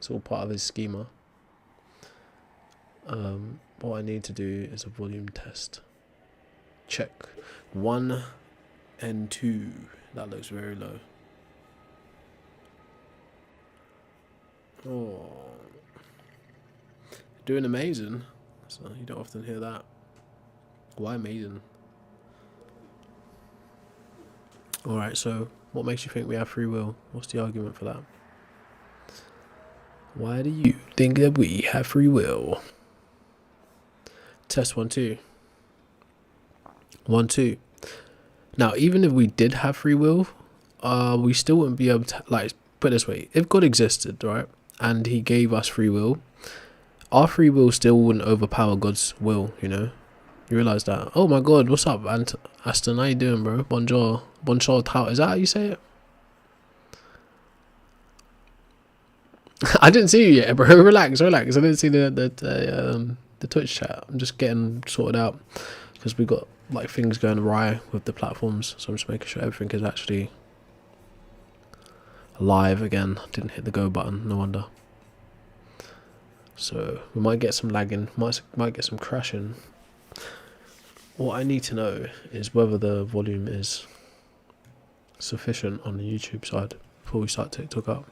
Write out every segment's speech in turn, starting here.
It's all part of his schema. What I need to do is a volume test. Check 1 and 2. That looks very low. Oh, doing amazing. So you don't often hear that. Why amazing? Alright, so what makes you think we have free will? What's the argument for that? Why do you think that we have free will? Test 1, 2. 1, 2. Now, even if we did have free will, we still wouldn't be able to, like, put it this way. If God existed, right, and he gave us free will, our free will still wouldn't overpower God's will, you know? You realise that? Oh my God, what's up, Aston? How you doing, bro? Bonjour. Bonjour, tau. Is that how you say it? I didn't see you yet, bro. Relax. I didn't see the Twitch chat. I'm just getting sorted out because we got like things going awry with the platforms, so I'm just making sure everything is actually live again. Didn't hit the go button, no wonder. So we might get some lagging, might get some crashing. What I need to know is whether the volume is sufficient on the YouTube side before we start TikTok up.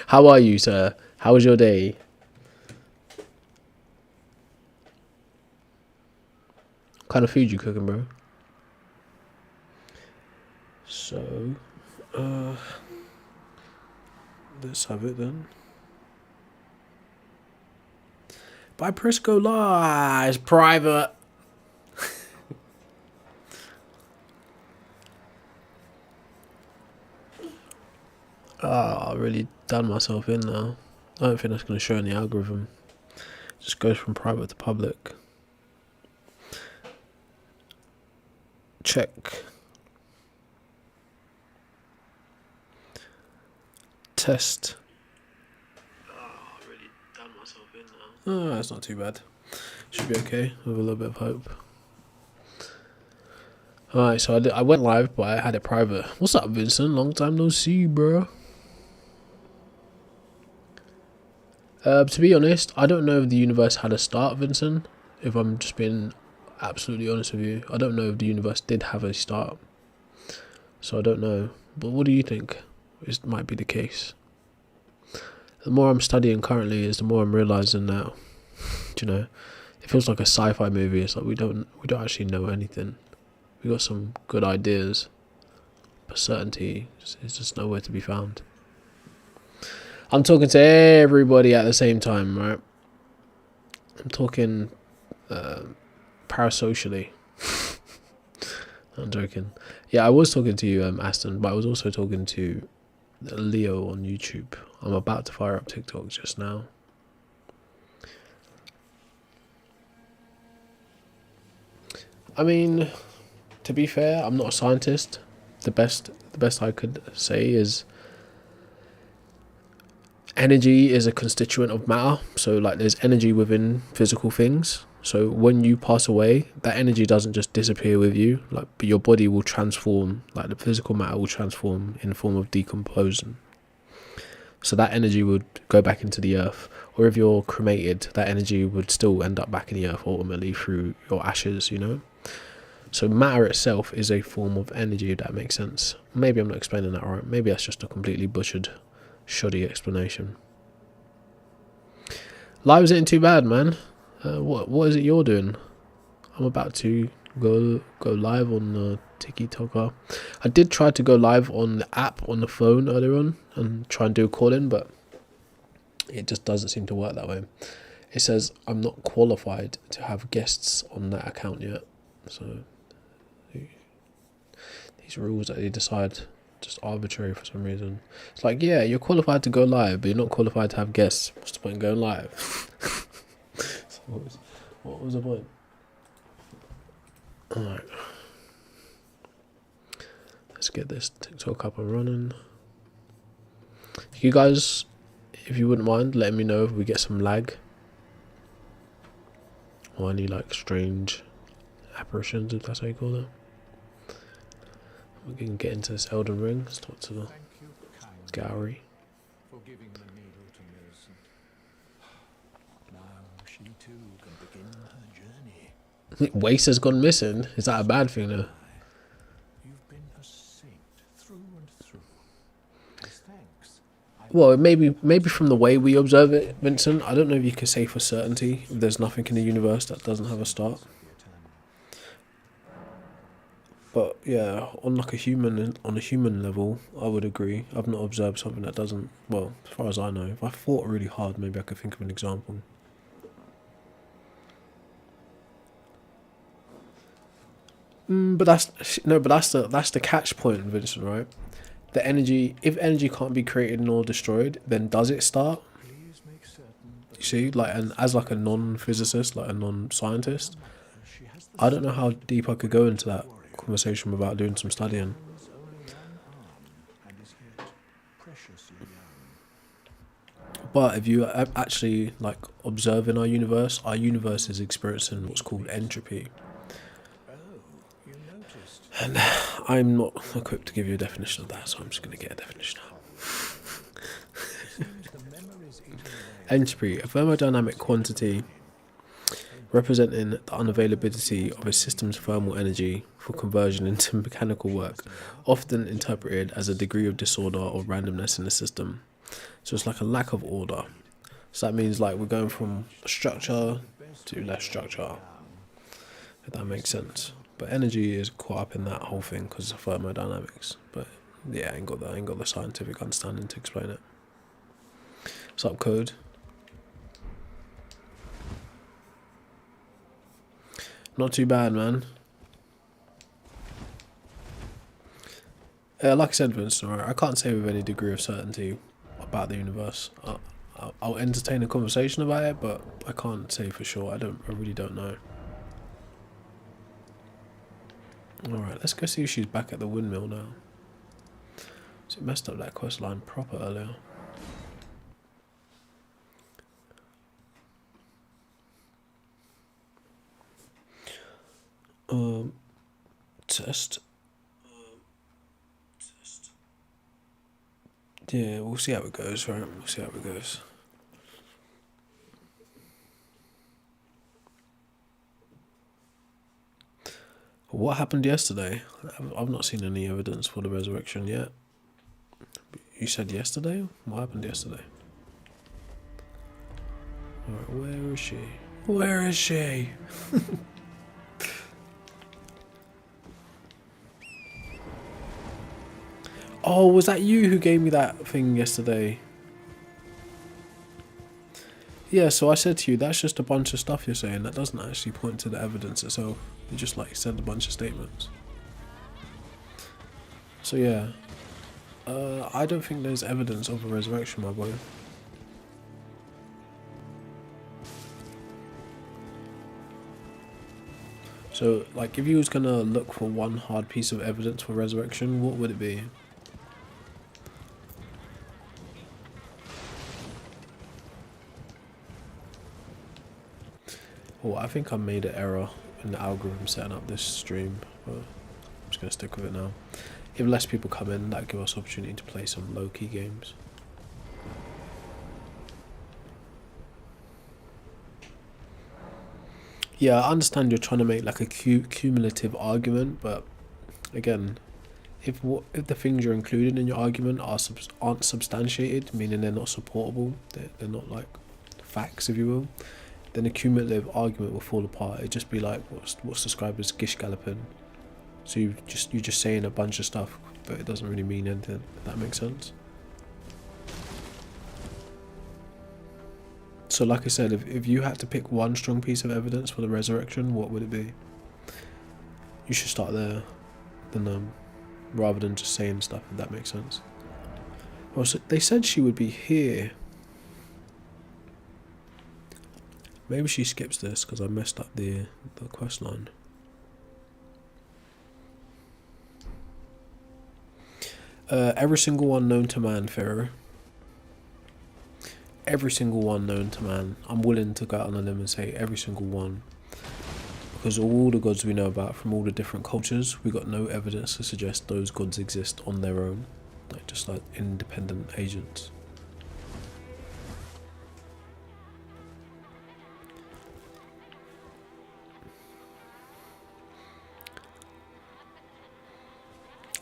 How are you, sir? How was your day? What kind of food you cooking, bro? So, let's have it then. By Prisco Lies, private. I really done myself in now. I don't think that's going to show in the algorithm. It just goes from private to public. Check. Test. I really done myself in now. Oh, that's not too bad. Should be okay with a little bit of hope. Alright, so I went live, but I had it private. What's up, Vincent? Long time no see, bro. To be honest, I don't know if the universe had a start, Vincent. If I'm just being absolutely honest with you, I don't know if the universe did have a start. So I don't know. But what do you think? It might be the case. The more I'm studying currently, is the more I'm realizing that, you know, it feels like a sci-fi movie. It's like we don't actually know anything. We got some good ideas, but certainty is just nowhere to be found. I'm talking to everybody at the same time, right? I'm talking parasocially. I'm joking. Yeah, I was talking to you, Aston, but I was also talking to Leo on YouTube. I'm about to fire up TikTok just now. I mean, to be fair, I'm not a scientist. The best I could say is energy is a constituent of matter. So like there's energy within physical things. So when you pass away, that energy doesn't just disappear with you. Like, but your body will transform. Like the physical matter will transform in the form of decomposing. So that energy would go back into the earth. Or if you're cremated, that energy would still end up back in the earth ultimately through your ashes, you know? So matter itself is a form of energy, if that makes sense. Maybe I'm not explaining that right. Maybe that's just a completely butchered, shoddy explanation. Lives ain't too bad, man. What is it you're doing? I'm about to go live on TikTok. I did try to go live on the app on the phone earlier on and try and do a call in, but it just doesn't seem to work that way. It says I'm not qualified to have guests on that account yet. So these rules that they decide just arbitrary for some reason. It's like, yeah, you're qualified to go live, but you're not qualified to have guests. What's the point in going live? So what was the point? Alright. Let's get this TikTok up and running. You guys, if you wouldn't mind, letting me know if we get some lag. Or any like strange apparitions, if that's how you call them. We can get into this Elden Ring. Let's talk to Gowry. For giving the needle to Millicent. Now she too can begin her journey. Waste has gone missing. Is that a bad thing though? You've been a saint through and through. As thanks, Well, maybe from the way we observe it, Vincent. I don't know if you can say for certainty if there's nothing in the universe that doesn't have a start. But yeah, on a human level, I would agree. I've not observed something that doesn't. Well, as far as I know, if I thought really hard, maybe I could think of an example. But that's the catch point, Vincent. Right? The energy. If energy can't be created nor destroyed, then does it start? please make certain that You see, like, and as like a non-physicist, like a non-scientist, she has the I don't know how deep I could go into that conversation without doing some studying. sun's only one arm and is yet preciously young. But if you actually like observe in our universe is experiencing what's called entropy. Oh, you noticed. And I'm not equipped to give you a definition of that, so I'm just going to get a definition now. Seems the memories eating away. Entropy, a thermodynamic quantity representing the unavailability of a system's thermal energy for conversion into mechanical work, often interpreted as a degree of disorder or randomness in the system. So it's like a lack of order. So that means like we're going from structure to less structure, if that makes sense. But energy is caught up in that whole thing because of thermodynamics. But yeah, I ain't got the scientific understanding to explain it. What's up, Code? Not too bad, man. Like I said, Vince, I can't say with any degree of certainty about the universe. I'll entertain a conversation about it, but I can't say for sure. I really don't know. Alright, let's go see if she's back at the windmill now. So it messed up that quest line proper earlier. Test. Yeah, we'll see how it goes, right? We'll see how it goes. What happened yesterday? I've not seen any evidence for the resurrection yet. You said yesterday? What happened yesterday? Alright, where is she? Where is she? Oh, was that you who gave me that thing yesterday? Yeah, so I said to you, that's just a bunch of stuff you're saying. That doesn't actually point to the evidence itself. You just like said a bunch of statements. So yeah. I don't think there's evidence of a resurrection, my boy. So, like, if you was gonna look for one hard piece of evidence for resurrection, what would it be? Oh, I think I made an error in the algorithm setting up this stream, but I'm just going to stick with it now. If less people come in, that gives us opportunity to play some low-key games. Yeah, I understand you're trying to make like a cumulative argument, but again, if the things you're including in your argument aren't substantiated, meaning they're not supportable, they're not like facts, if you will, then a cumulative argument will fall apart. It'd just be like what's described as gish galloping. So you're just saying a bunch of stuff, but it doesn't really mean anything. If that makes sense. So like I said, if you had to pick one strong piece of evidence for the resurrection, what would it be? You should start there, then rather than just saying stuff. If that makes sense. Well, so they said she would be here. Maybe she skips this because I messed up the quest line. Every single one known to man, Pharaoh. Every single one known to man. I'm willing to go out on a limb and say every single one. because all the gods we know about from all the different cultures, we got no evidence to suggest those gods exist on their own, like just like independent agents.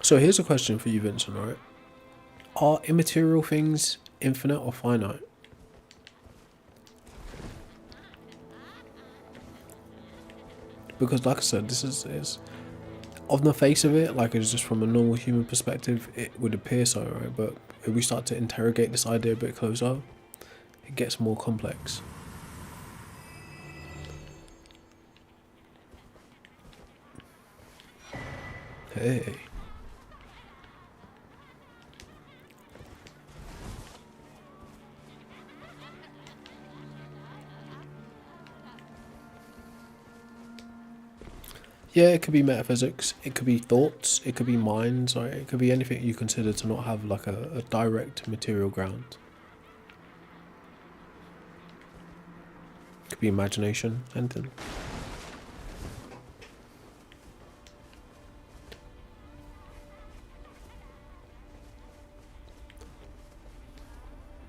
So here's a question for you, Vincent, right? Are immaterial things infinite or finite? Because like I said, this is on the face of it, like it's just from a normal human perspective, it would appear so, right? But if we start to interrogate this idea a bit closer, it gets more complex. Hey. Yeah, it could be metaphysics, it could be thoughts, it could be minds, right? It could be anything you consider to not have like a direct material ground. It could be imagination, anything.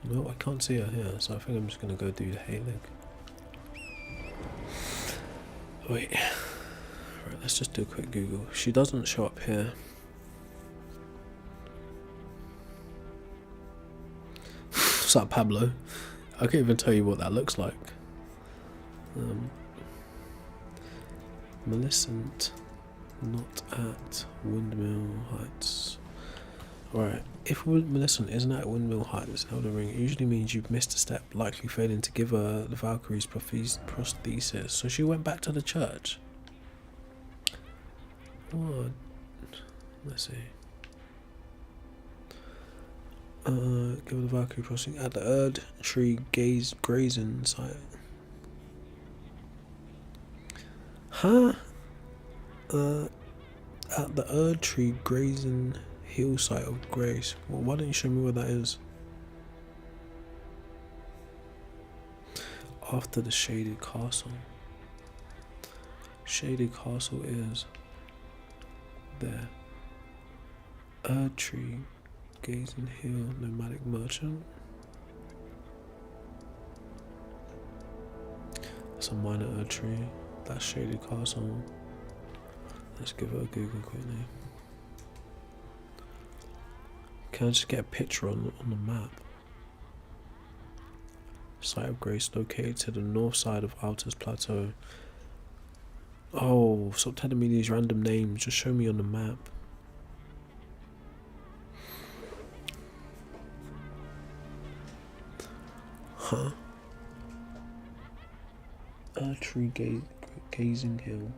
No, I can't see her here, so I think I'm just gonna go do the Halig. Wait. Right, let's just do a quick Google. She doesn't show up here. What's up, Pablo? I can't even tell you what that looks like. Millicent, not at Windmill Heights. Right, if Millicent isn't at Windmill Heights in Elden Ring, it usually means you've missed a step, likely failing to give her the Valkyrie's prosthesis. So she went back to the church. What? Let's see. Give her the Valkyrie prosthesis at the Erd Tree grazing site. Huh? At the Erd Tree grazing hill site of Grace. Well, why don't you show me where that is? After the Shaded Castle. Shaded Castle is there. Erd Tree, Gazing Hill, Nomadic Merchant. That's a minor Erd Tree. That's Shaded Castle. Let's give it a Google quickly. Can I just get a picture on the map? Site of Grace located to the north side of Altus Plateau. Oh, stop telling me these random names. Just show me on the map. Huh? Erd Tree Gazing Hill.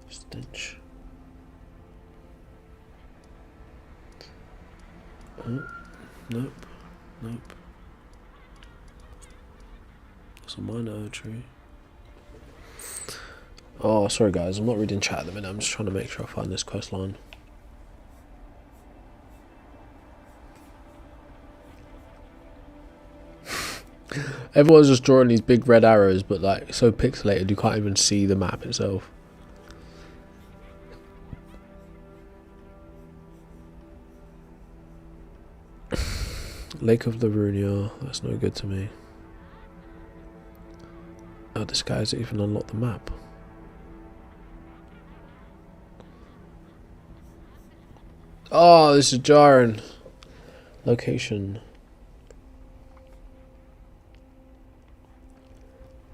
Stench. Oh, nope. Nope. That's a minor Erd Tree. Oh, sorry guys, I'm not reading chat at the minute. I'm just trying to make sure I find this quest line. Everyone's just drawing these big red arrows, but like so pixelated you can't even see the map itself. Lake of Larunia, that's no good to me. Oh, this guy hasn't even unlocked the map. Oh, this is jarring. Location.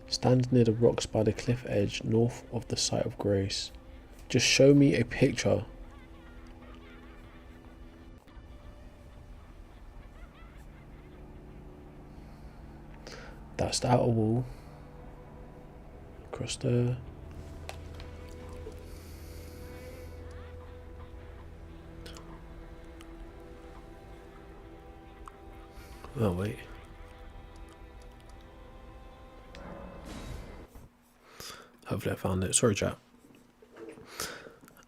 Stands near the rocks by the cliff edge, north of the site of Grace. Just show me a picture. That's the outer wall. Across there. Oh wait. Hopefully I found it. Sorry chat.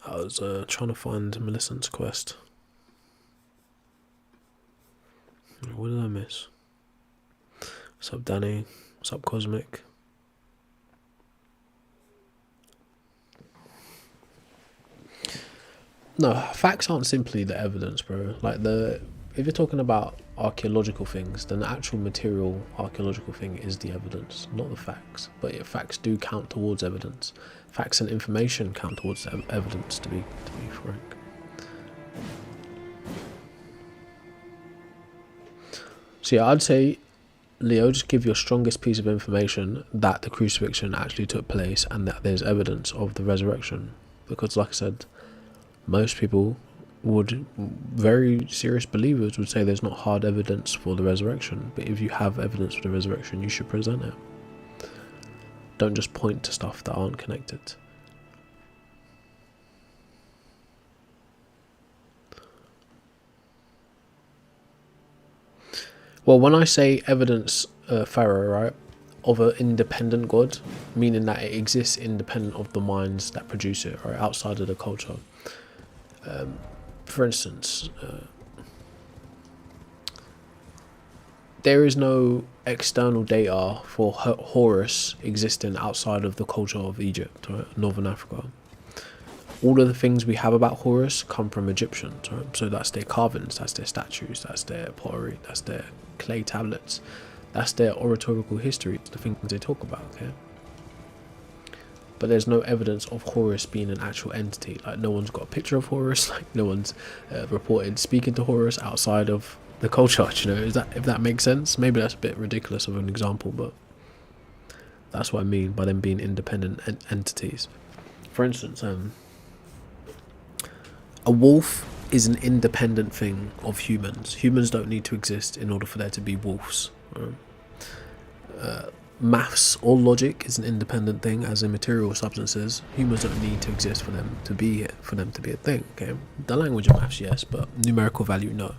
I was trying to find Millicent's quest. What did I miss? What's up Danny? What's up Cosmic? No, facts aren't simply the evidence, bro. Like if you're talking about archaeological things, then the actual material archaeological thing is the evidence, not the facts. But yeah, facts do count towards evidence. Facts and information count towards evidence. To be frank. So yeah, I'd say, Leo, just give your strongest piece of information that the crucifixion actually took place and that there's evidence of the resurrection. Because, like I said, most people very serious believers would say there's not hard evidence for the resurrection. But if you have evidence for the resurrection, you should present it. Don't just point to stuff that aren't connected. Well, when I say evidence, Pharaoh, right, of an independent God, meaning that it exists independent of the minds that produce it, right, outside of the culture. For instance, there is no external data for Horus existing outside of the culture of Egypt, right, Northern Africa. All of the things we have about Horus come from Egyptians, right? So that's their carvings, that's their statues, that's their pottery, that's their clay tablets, that's their oratorical history, the things they talk about, okay? But there's no evidence of Horus being an actual entity. Like, no one's got a picture of Horus, like no one's reported speaking to Horus outside of the culture, you know, if that makes sense. Maybe that's a bit ridiculous of an example, but that's what I mean by them being independent entities. For instance, a wolf is an independent thing of humans. Humans don't need to exist in order for there to be wolves. Maths or logic is an independent thing, as in material substances. Humans don't need to exist for them to be a thing. Okay, the language of maths, yes, but numerical value, no.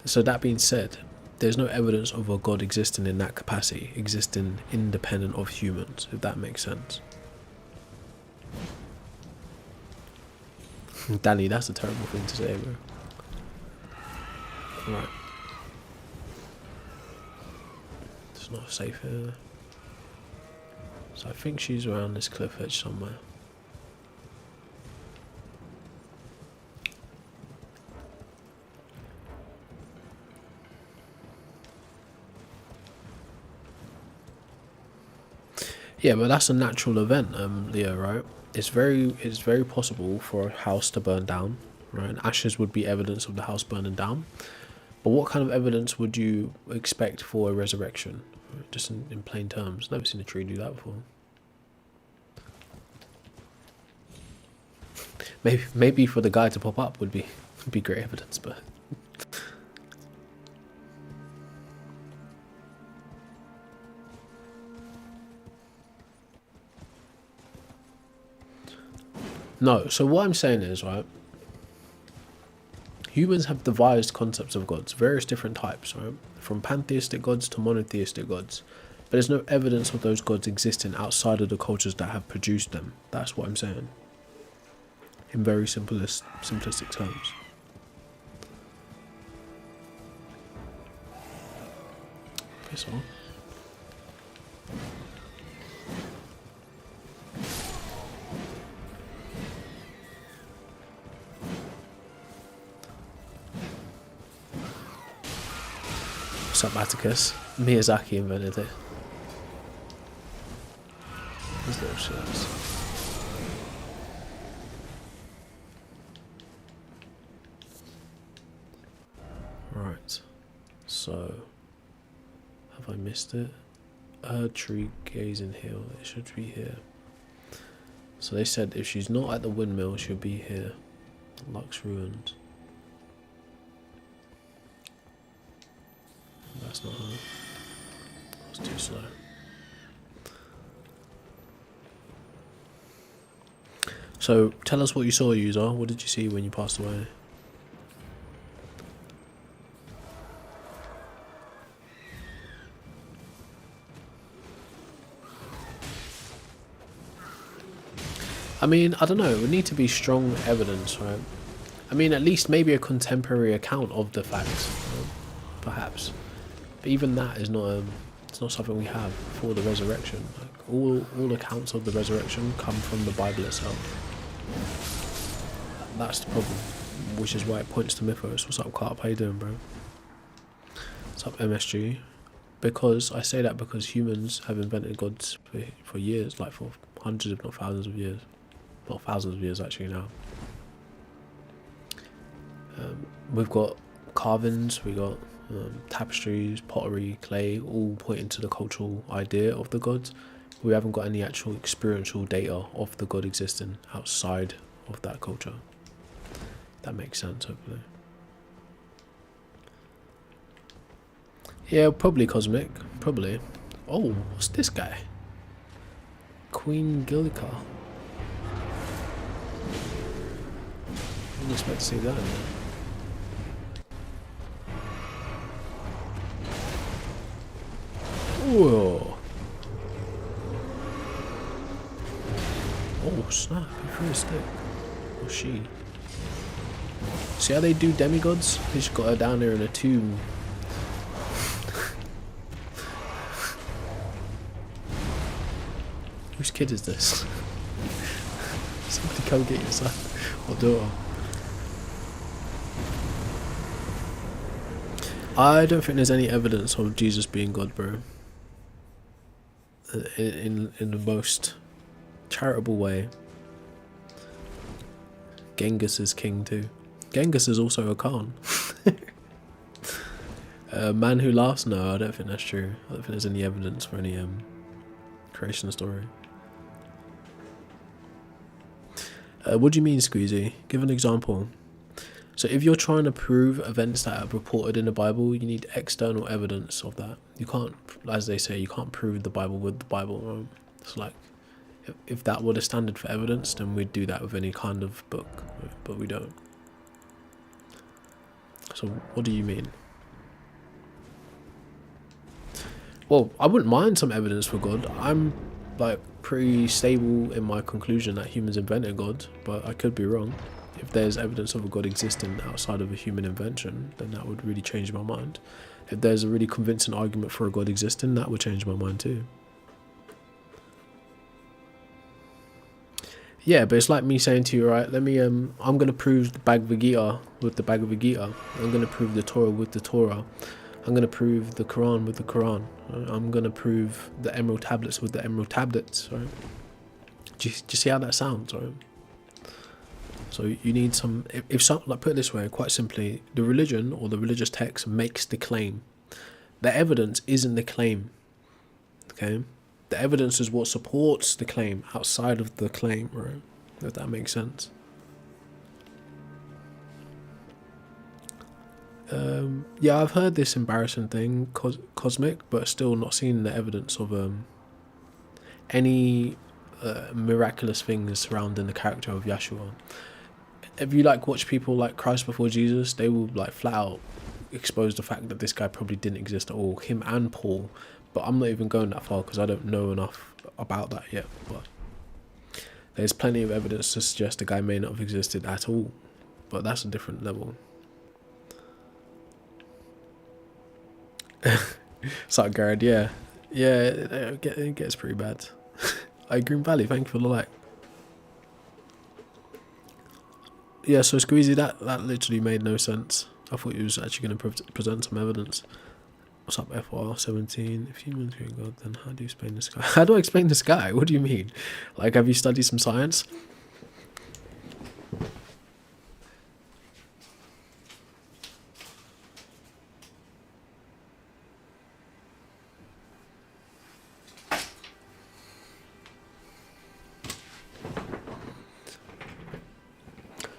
So that being said, there's no evidence of a God existing in that capacity, existing independent of humans, if that makes sense. Danny, that's a terrible thing to say, bro. Right. It's not safe here. So I think she's around this cliff edge somewhere. Yeah, but that's a natural event, Leo, right? It's very possible for a house to burn down, right? And ashes would be evidence of the house burning down. But what kind of evidence would you expect for a resurrection? Right? Just in plain terms. Never seen a tree do that before. Maybe for the guy to pop up would be great evidence, but no. So what I'm saying is, right, humans have devised concepts of gods, various different types, right, from pantheistic gods to monotheistic gods, but there's no evidence of those gods existing outside of the cultures that have produced them. That's what I'm saying, in very simplistic terms. Piss off. What's up, Atticus? Miyazaki invented it. These little shirts. Right. So, have I missed it? Tree gazing hill. It should be here. So they said if she's not at the windmill, she'll be here. Lux ruins. That's not her. That's too slow. So tell us what you saw, user. What did you see when you passed away? I mean, I don't know. It would need to be strong evidence, right? I mean, at least maybe a contemporary account of the facts, right? Perhaps. But even that is not it's not something we have for the resurrection. Like all accounts of the resurrection come from the Bible itself. that's the problem, which is why it points to Mythos. What's up, Carp? How you doing, bro? What's up, MSG? Because I say that because humans have invented gods for years, like for hundreds if not thousands of years. Not thousands of years actually now. We've got carvings, we got tapestries, pottery, clay, all pointing to the cultural idea of the gods. We haven't got any actual experiential data of the god existing outside of that culture. That makes sense, hopefully. Yeah, probably cosmic. Probably. Oh, what's this guy? Queen Gillica. Didn't expect to see that in there. Whoa. Oh snap, he threw a stick. Or she. See how they do demigods? They just got her down there in a tomb. Whose kid is this? Somebody come get your son or daughter. I don't think there's any evidence of Jesus being God, bro. In the most charitable way. Genghis is king too. Genghis is also a Khan. Man who laughs? No, I don't think that's true. I don't think there's any evidence for any creation story. What do you mean, Squeezy? Give an example. So if you're trying to prove events that are reported in the Bible, you need external evidence of that. You can't, as they say, you can't prove the Bible with the Bible. Right? It's like, if that were the standard for evidence, then we'd do that with any kind of book, right? But we don't. So what do you mean? Well, I wouldn't mind some evidence for God. I'm like pretty stable in my conclusion that humans invented God, but I could be wrong. If there's evidence of a God existing outside of a human invention, then that would really change my mind. If there's a really convincing argument for a God existing, that would change my mind too. Yeah, but it's like me saying to you, right, let me, I'm going to prove the Bhagavad Gita with the Bhagavad Gita. I'm going to prove the Torah with the Torah. I'm going to prove the Quran with the Quran. Right? I'm going to prove the Emerald Tablets with the Emerald Tablets, right? Do you see how that sounds, right? So you need some, if some, like put it this way, quite simply, the religion or the religious text makes the claim. The evidence isn't the claim, okay? The evidence is what supports the claim outside of the claim, right? If that makes sense. Yeah, I've heard this embarrassing thing, cosmic, but still not seen the evidence of any miraculous things surrounding the character of Yeshua. If you like watch people like Christ before Jesus, they will like flat out expose the fact that this guy probably didn't exist at all, him and Paul. But I'm not even going that far because I don't know enough about that yet. But there's plenty of evidence to suggest the guy may not have existed at all. But that's a different level. Sorry, Garrett. Yeah, it gets pretty bad. Green Valley, thank you for the like. Yeah, so Squeezy, that literally made no sense. I thought you was actually going to present some evidence. What's up, FR17? If humans create God, then how do you explain the sky? How do I explain the sky? What do you mean? Like, have you studied some science?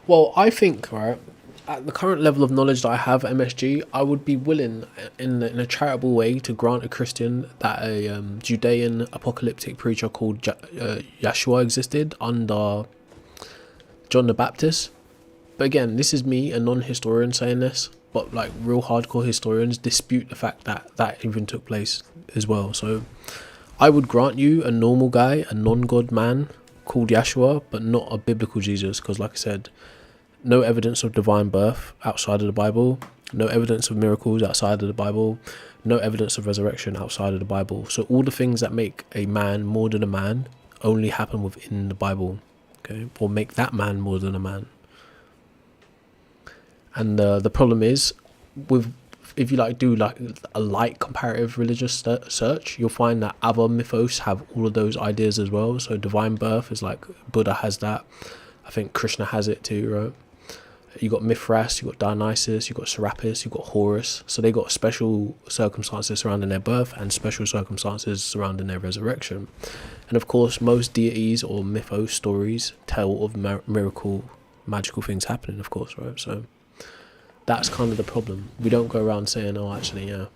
Well, I think, right, at the current level of knowledge that I have at MSG, I would be willing, in a charitable way, to grant a Christian that a Judean apocalyptic preacher called Yeshua existed under John the Baptist. But again, this is me, a non-historian, saying this, but like real hardcore historians dispute the fact that that even took place as well. So I would grant you a normal guy, a non-God man called Yeshua, but not a biblical Jesus, because like I said, no evidence of divine birth outside of the Bible, no evidence of miracles outside of the Bible, no evidence of resurrection outside of the Bible. So all the things that make a man more than a man only happen within the Bible, okay? Or make that man more than a man. And the problem is, with if you like do like a light comparative religious search, you'll find that other mythos have all of those ideas as well. So divine birth is like Buddha has that. I think Krishna has it too, right? You got Mithras, you got Dionysus, you got Serapis, you got Horus. So they got special circumstances surrounding their birth and special circumstances surrounding their resurrection. And of course, most deities or mythos stories tell of miracle, magical things happening, of course, right? So that's kind of the problem. We don't go around saying, oh, actually, yeah,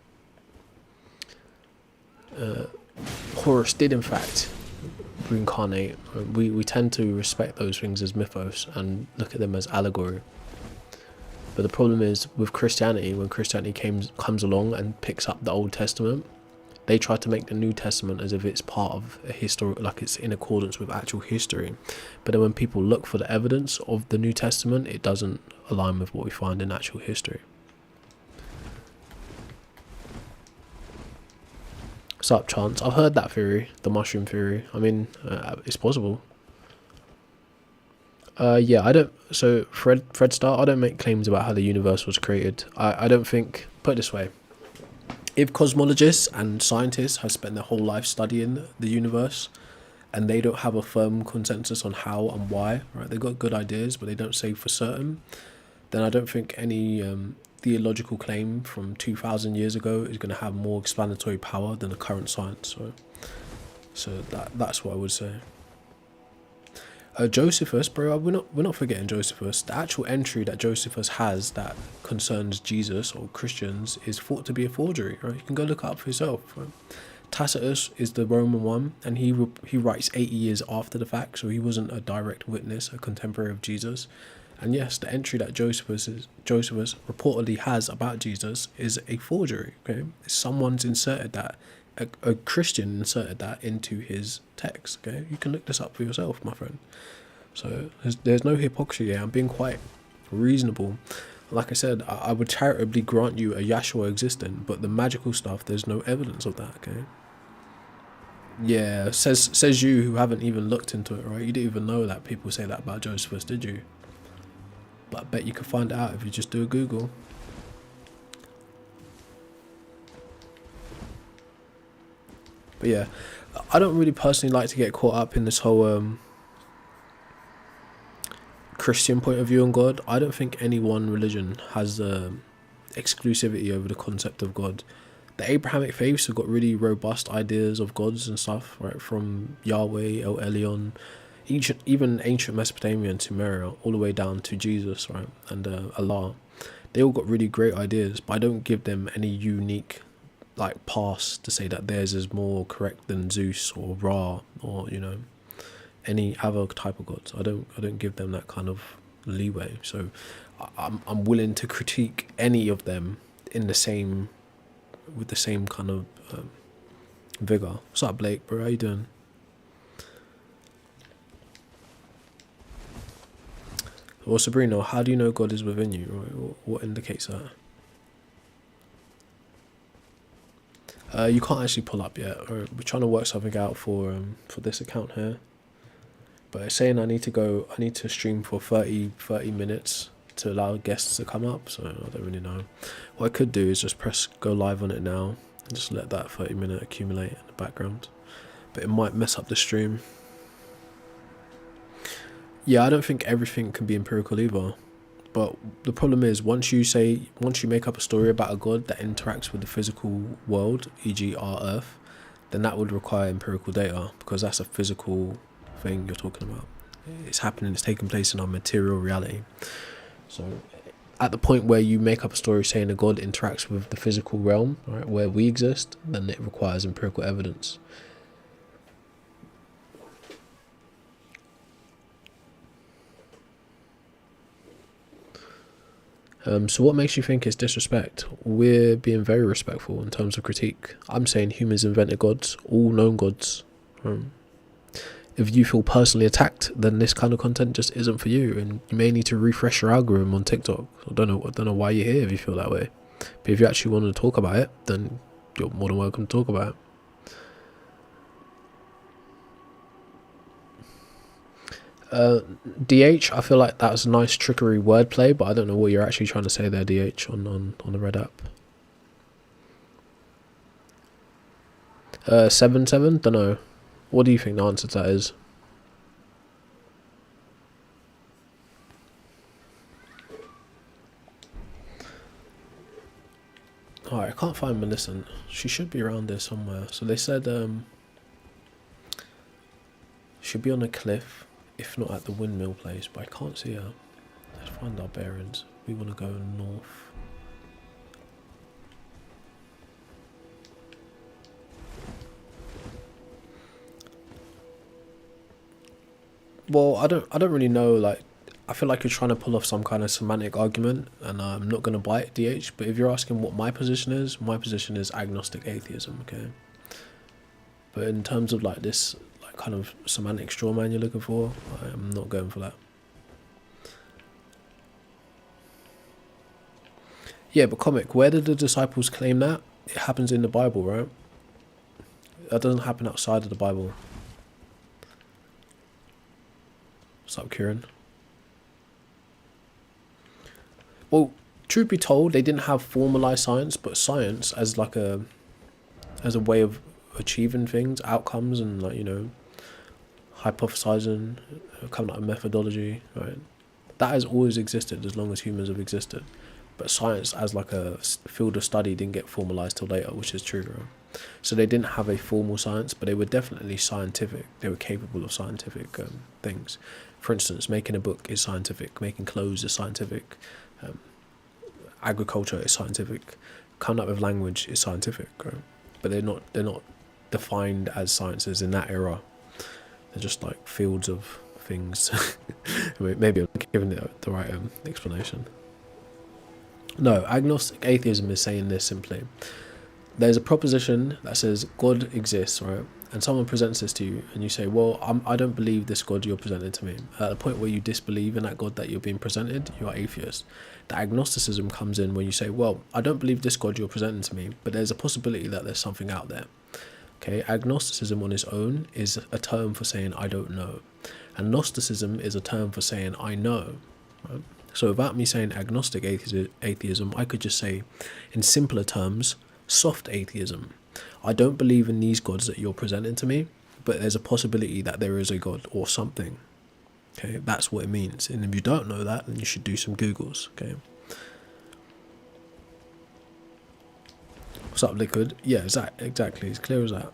Horus did in fact reincarnate. We tend to respect those things as mythos and look at them as allegory. But the problem is with Christianity, when Christianity comes along and picks up the Old Testament, they try to make the New Testament as if it's part of a history, like it's in accordance with actual history. But then when people look for the evidence of the New Testament, it doesn't align with what we find in actual history. What's up, Chance? I've heard that theory, the mushroom theory. I mean, it's possible. Yeah, I don't. So Fred Starr, I don't make claims about how the universe was created. I don't think. Put it this way: if cosmologists and scientists have spent their whole life studying the universe, and they don't have a firm consensus on how and why, right? They've got good ideas, but they don't say for certain. Then I don't think any theological claim from 2,000 years ago is going to have more explanatory power than the current science. So that's what I would say. Josephus, bro, we're not forgetting Josephus. The actual entry that Josephus has that concerns Jesus or Christians is thought to be a forgery, right? You can go look it up for yourself. Right? Tacitus is the Roman one, and he writes 80 years after the fact, so he wasn't a direct witness, a contemporary of Jesus. And yes, the entry that Josephus reportedly has about Jesus is a forgery. Okay, someone's inserted that. A Christian inserted that into his text. Okay, you can look this up for yourself, my friend. So there's no hypocrisy here. I'm being quite reasonable. Like I said, I would charitably grant you a Yahshua existing, but the magical stuff, there's no evidence of that. Okay. Yeah, says you who haven't even looked into it, right? You didn't even know that people say that about Josephus, did you? But I bet you can find it out if you just do a Google. But yeah, I don't really personally like to get caught up in this whole Christian point of view on God. I don't think any one religion has exclusivity over the concept of God. The Abrahamic faiths have got really robust ideas of gods and stuff, right? From Yahweh, El Elyon, even ancient Mesopotamia and Sumeria, all the way down to Jesus, right? And Allah. They all got really great ideas, but I don't give them any unique like pass to say that theirs is more correct than Zeus or Ra or any other type of gods. I don't give them that kind of leeway. So I'm willing to critique any of them with the same kind of vigor. What's up, Blake, bro? How you doing? Well, Sabrina, how do you know God is within you? Right? What indicates that? You can't actually pull up yet. We're trying to work something out for this account here. But it's saying I need to stream for 30 minutes to allow guests to come up. So I don't really know. What I could do is just press go live on it now and just let that 30-minute accumulate in the background. But it might mess up the stream. Yeah, I don't think everything can be empirical either. But the problem is, once you make up a story about a god that interacts with the physical world, e.g. our Earth, then that would require empirical data, because that's a physical thing you're talking about. It's happening, it's taking place in our material reality. So at the point where you make up a story saying a god interacts with the physical realm, right, where we exist, then it requires empirical evidence. So what makes you think it's disrespect? We're being very respectful in terms of critique. I'm saying humans invented gods, all known gods. If you feel personally attacked, then this kind of content just isn't for you, and you may need to refresh your algorithm on TikTok. I don't know why you're here if you feel that way. But if you actually want to talk about it, then you're more than welcome to talk about DH, I feel like that's a nice trickery wordplay, but I don't know what you're actually trying to say there, DH, on the red app. 77? Don't know. What do you think the answer to that is? Alright, I can't find Millicent. She should be around there somewhere. So they said she'll be on a cliff, if not at the windmill place, but I can't see her. Let's find our bearings. We want to go north. Well, I don't really know, like, I feel like you're trying to pull off some kind of semantic argument, and I'm not going to bite DH, but if you're asking what my position is agnostic atheism, okay? But in terms of, like, this, like, kind of semantic straw man you're looking for, I'm not going for that. Yeah, but comic, where did the disciples claim that? It happens in the Bible, right? That doesn't happen outside of the Bible. What's up, Kieran? Well, truth be told, they didn't have formalized science, but science as like a way of achieving things, outcomes, and, like, you know, hypothesizing, coming up with methodology, right? That has always existed as long as humans have existed. But science as like a field of study didn't get formalized till later, which is true, right? So they didn't have a formal science, but they were definitely scientific. They were capable of scientific things. For instance, making a book is scientific. Making clothes is scientific. Agriculture is scientific. Coming up with language is scientific, right? But they're not defined as sciences in that era. They're just like fields of things. Maybe I'm giving it the right explanation. No, agnostic atheism is saying this simply. There's a proposition that says God exists, right? And someone presents this to you, and you say, well, I don't believe this God you're presenting to me. At the point where you disbelieve in that God that you're being presented, you are atheist. The agnosticism comes in when you say, well, I don't believe this God you're presenting to me, but there's a possibility that there's something out there. Okay, agnosticism on its own is a term for saying I don't know. And Gnosticism is a term for saying I know. Right? So without me saying agnostic atheism, I could just say, in simpler terms, soft atheism. I don't believe in these gods that you're presenting to me, but there's a possibility that there is a God or something. Okay, that's what it means. And if you don't know that, then you should do some Googles. Okay. What's up, Liquid? Yeah, exactly. It's clear as that.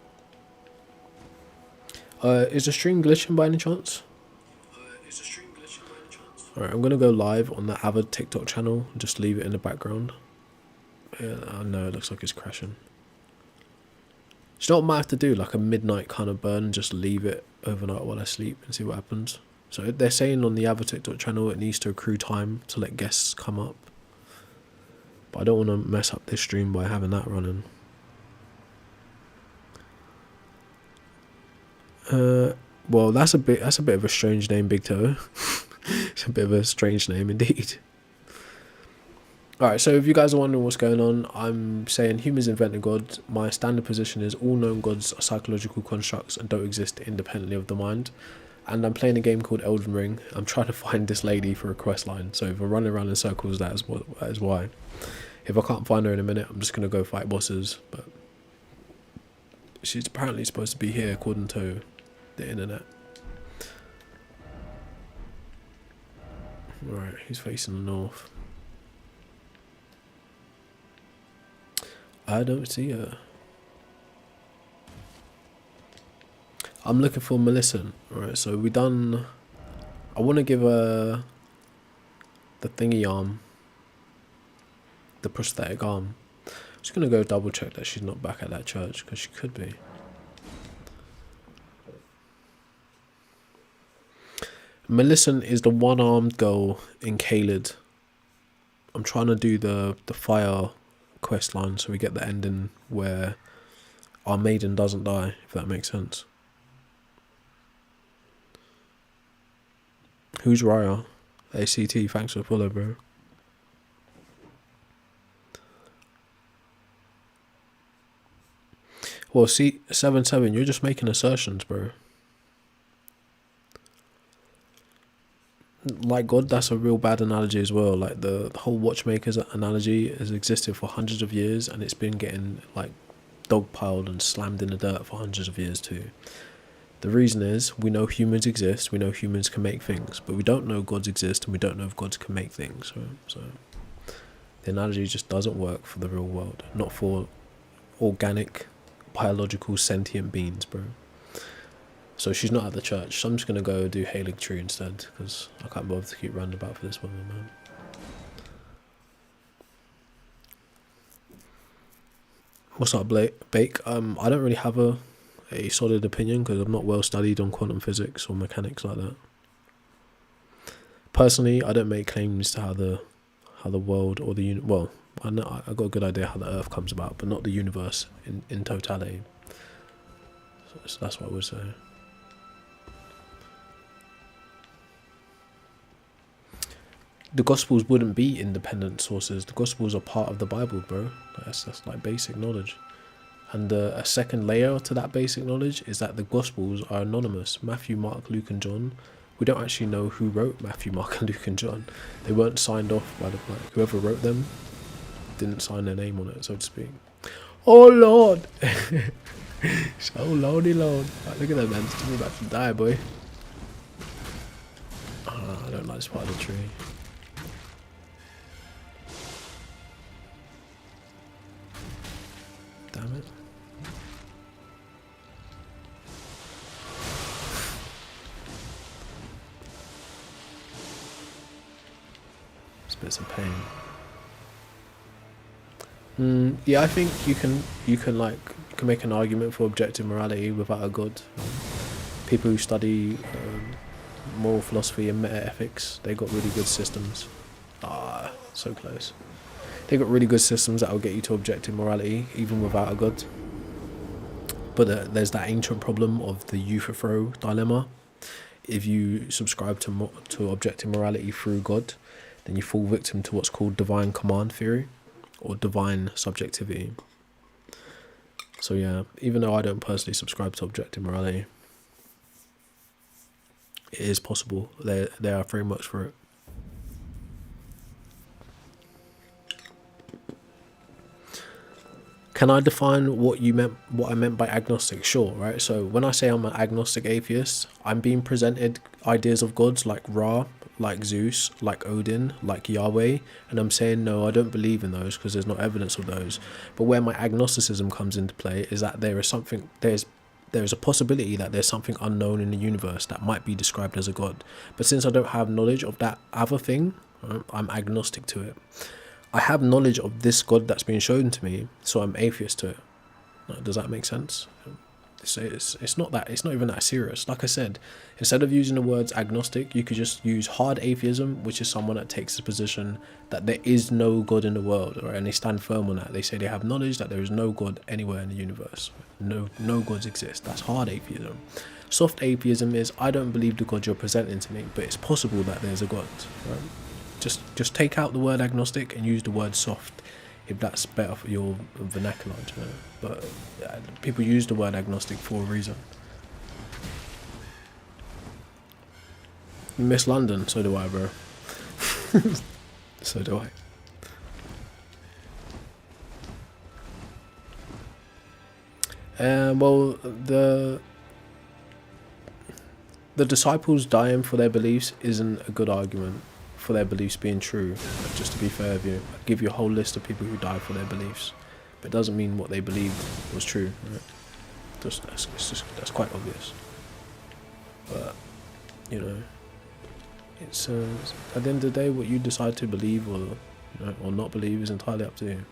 Is the stream glitching by any chance? Alright, I'm gonna go live on the Avid TikTok channel and just leave it in the background. Yeah, I know it looks like it's crashing. Do you know what I might have to do? Like a midnight kind of burn and just leave it overnight while I sleep and see what happens. So they're saying on the Avid TikTok channel it needs to accrue time to let guests come up. But I don't want to mess up this stream by having that running. Well, that's a bit of a strange name, Big Toe. It's a bit of a strange name indeed. Alright, so if you guys are wondering what's going on, I'm saying humans invented God. My standard position is all known gods are psychological constructs and don't exist independently of the mind. And I'm playing a game called Elden Ring. I'm trying to find this lady for a quest line. So if I'm running around in circles, that is why. If I can't find her in a minute, I'm just going to go fight bosses. But she's apparently supposed to be here according to the internet. Right, he's facing the north. I don't see her. I'm looking for Millicent. Alright, so we done... I want to give her the thingy arm. The prosthetic arm. I'm just going to go double check that she's not back at that church, because she could be. Millicent is the one-armed girl in Caelid. I'm trying to do the fire quest line so we get the ending where our maiden doesn't die, if that makes sense. Who's Raya? ACT, thanks for the follow, bro. Well, see, 7-7, you're just making assertions, bro. like God, that's a real bad analogy as well. Like the whole watchmaker's analogy has existed for hundreds of years, and it's been getting like dogpiled and slammed in the dirt for hundreds of years too. The reason is we know humans exist, we know humans can make things, but we don't know gods exist and we don't know if gods can make things. Right? So the analogy just doesn't work for the real world, not for organic, biological, sentient beings, bro. So she's not at the church, so I'm just going to go do Halig Tree instead, because I can't bother to keep running about for this woman, man. What's up, Bake? I don't really have a solid opinion because I'm not well studied on quantum physics or mechanics like that. Personally, I don't make claims to how the world or the well, I know I got a good idea how the Earth comes about, but not the universe in totality. So that's what I would say. The Gospels wouldn't be independent sources. The Gospels are part of the Bible, bro. That's like basic knowledge. And a second layer to that basic knowledge is that the Gospels are anonymous. Matthew, Mark, Luke and John. We don't actually know who wrote Matthew, Mark and Luke and John. They weren't signed off by whoever wrote them didn't sign their name on it, so to speak. Oh Lord! So lordy Lord. Right, look at that man, still about to die, boy. I don't like this part of the tree. Damn it. It's bits of pain. Yeah, I think you can make an argument for objective morality without a god. People who study moral philosophy and meta-ethics, they got really good systems. So close. They got really good systems that will get you to objective morality even without a god. But there's that ancient problem of the Euthyphro dilemma. If you subscribe to objective morality through God, then you fall victim to what's called divine command theory or divine subjectivity. So yeah, even though I don't personally subscribe to objective morality, it is possible. There are frameworks for it. Can I define what I meant by agnostic? Sure, right? So when I say I'm an agnostic atheist, I'm being presented ideas of gods like Ra, like Zeus, like Odin, like Yahweh, and I'm saying no, I don't believe in those because there's no evidence of those. But where my agnosticism comes into play is that there is a possibility that there's something unknown in the universe that might be described as a god. But since I don't have knowledge of that other thing, I'm agnostic to it. I have knowledge of this God that's been shown to me, so I'm atheist to it. Does that make sense? It's not even that serious. Like I said, instead of using the words agnostic, you could just use hard atheism, which is someone that takes the position that there is no God in the world, right? And they stand firm on that. They say they have knowledge that there is no God anywhere in the universe. No gods exist. That's hard atheism. Soft atheism is I don't believe the God you're presenting to me, but it's possible that there's a God, right? Just take out the word agnostic and use the word soft, if that's better for your vernacular, you know? But people use the word agnostic for a reason. You miss London, so do I, bro. So do I. Well, the disciples dying for their beliefs isn't a good argument for their beliefs being true. Just to be fair with you, I give you a whole list of people who died for their beliefs, but it doesn't mean what they believed was true, right? That's quite obvious. But you know, it's at the end of the day, what you decide to believe or not believe is entirely up to you.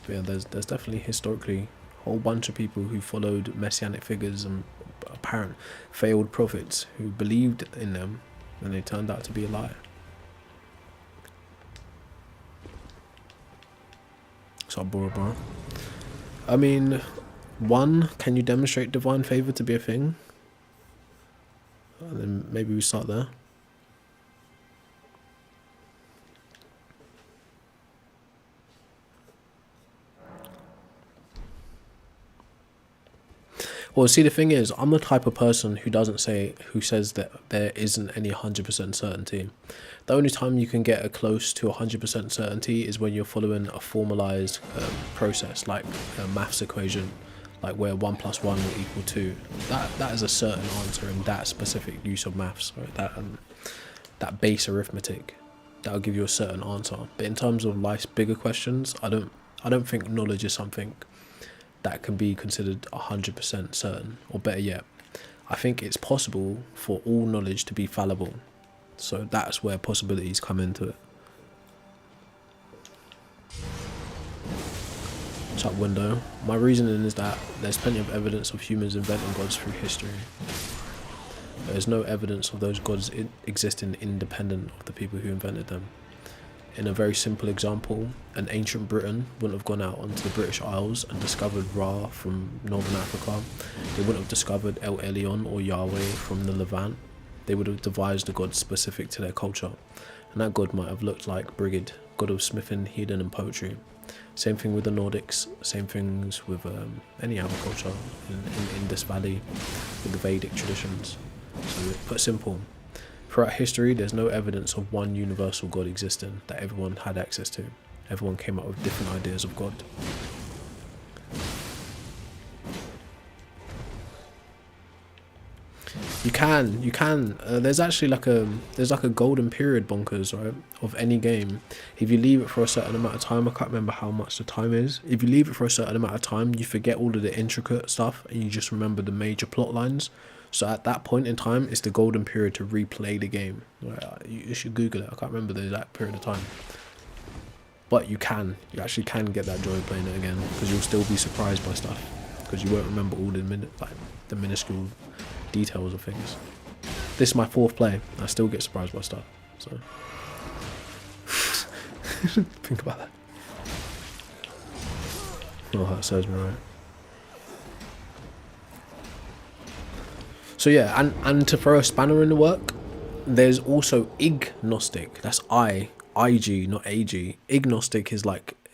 But yeah, there's definitely historically a whole bunch of people who followed messianic figures and apparent failed prophets who believed in them and they turned out to be a lie. So Bora. I mean, one, can you demonstrate divine favor to be a thing? And then maybe we start there. Well, see, the thing is, I'm the type of person who says that there isn't any 100% certainty. The only time you can get a close to 100% certainty is when you're following a formalized process, like a maths equation, like where 1 + 1 will equal 2. That is a certain answer in that specific use of maths, right? That base arithmetic, that'll give you a certain answer. But in terms of life's bigger questions, I don't think knowledge is something that can be considered 100% certain, or better yet, I think it's possible for all knowledge to be fallible. So that's where possibilities come into it. What's up, window? My reasoning is that there's plenty of evidence of humans inventing gods through history. There's no evidence of those gods existing independent of the people who invented them. In a very simple example, an ancient Britain wouldn't have gone out onto the British Isles and discovered Ra from Northern Africa. They wouldn't have discovered El Elyon or Yahweh from the Levant. They would have devised a god specific to their culture. And that god might have looked like Brigid, god of smithing, healing and poetry. Same thing with the Nordics, same things with any other culture in Indus Valley, with the Vedic traditions. So put simple, throughout history, there's no evidence of one universal God existing that everyone had access to. Everyone came up with different ideas of God. You can. There's actually like a golden period, bonkers, right, of any game. If you leave it for a certain amount of time, I can't remember how much the time is. If you leave it for a certain amount of time, you forget all of the intricate stuff and you just remember the major plot lines. So at that point in time, it's the golden period to replay the game. You should Google it. I can't remember the exact period of time. But you actually can get that joy playing it again, because you'll still be surprised by stuff, because you won't remember all the minuscule details of things. This is my 4th play. I still get surprised by stuff. So think about that. Oh, that serves me right. So yeah, and to throw a spanner in the work, there's also ignostic. That's IG, not AG. Ignostic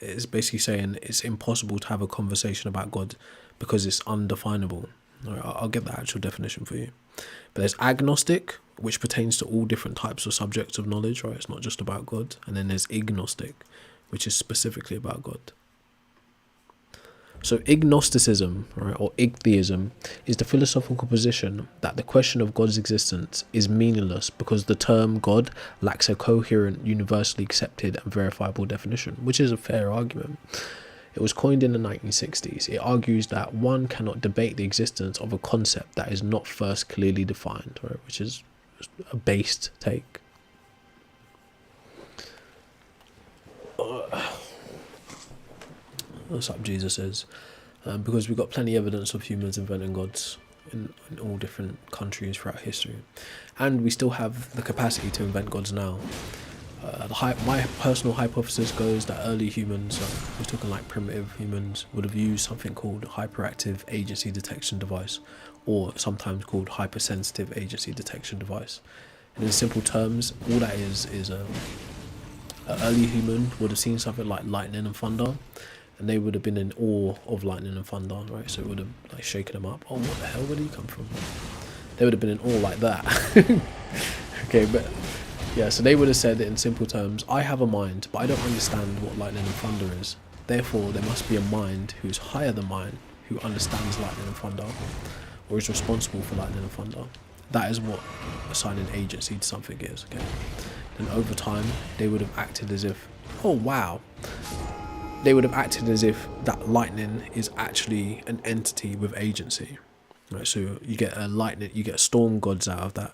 is basically saying it's impossible to have a conversation about God because it's undefinable. All right, I'll get the actual definition for you. But there's agnostic, which pertains to all different types of subjects of knowledge, right? It's not just about God. And then there's ignostic, which is specifically about God. So ignosticism, right, or igtheism, is the philosophical position that the question of God's existence is meaningless because the term God lacks a coherent, universally accepted and verifiable definition, which is a fair argument. It was coined in the 1960s. It argues that one cannot debate the existence of a concept that is not first clearly defined, right, which is a based take. What's up, Jesus is, because we've got plenty of evidence of humans inventing gods in all different countries throughout history, and we still have the capacity to invent gods now. My personal hypothesis goes that early humans, we're talking like primitive humans, would have used something called hyperactive agency detection device, or sometimes called hypersensitive agency detection device. And in simple terms, all that is an early human would have seen something like lightning and thunder, and they would have been in awe of lightning and thunder, right? So it would have like shaken them up. Oh, what the hell? Where did he come from? They would have been in awe like that. Okay, but yeah, so they would have said it in simple terms: I have a mind, but I don't understand what lightning and thunder is. Therefore, there must be a mind who's higher than mine, who understands lightning and thunder, or is responsible for lightning and thunder. That is what assigning agency to something is, okay? And over time, they would have acted as if, oh wow, they would have acted as if that lightning is actually an entity with agency, right? So you get storm gods out of that,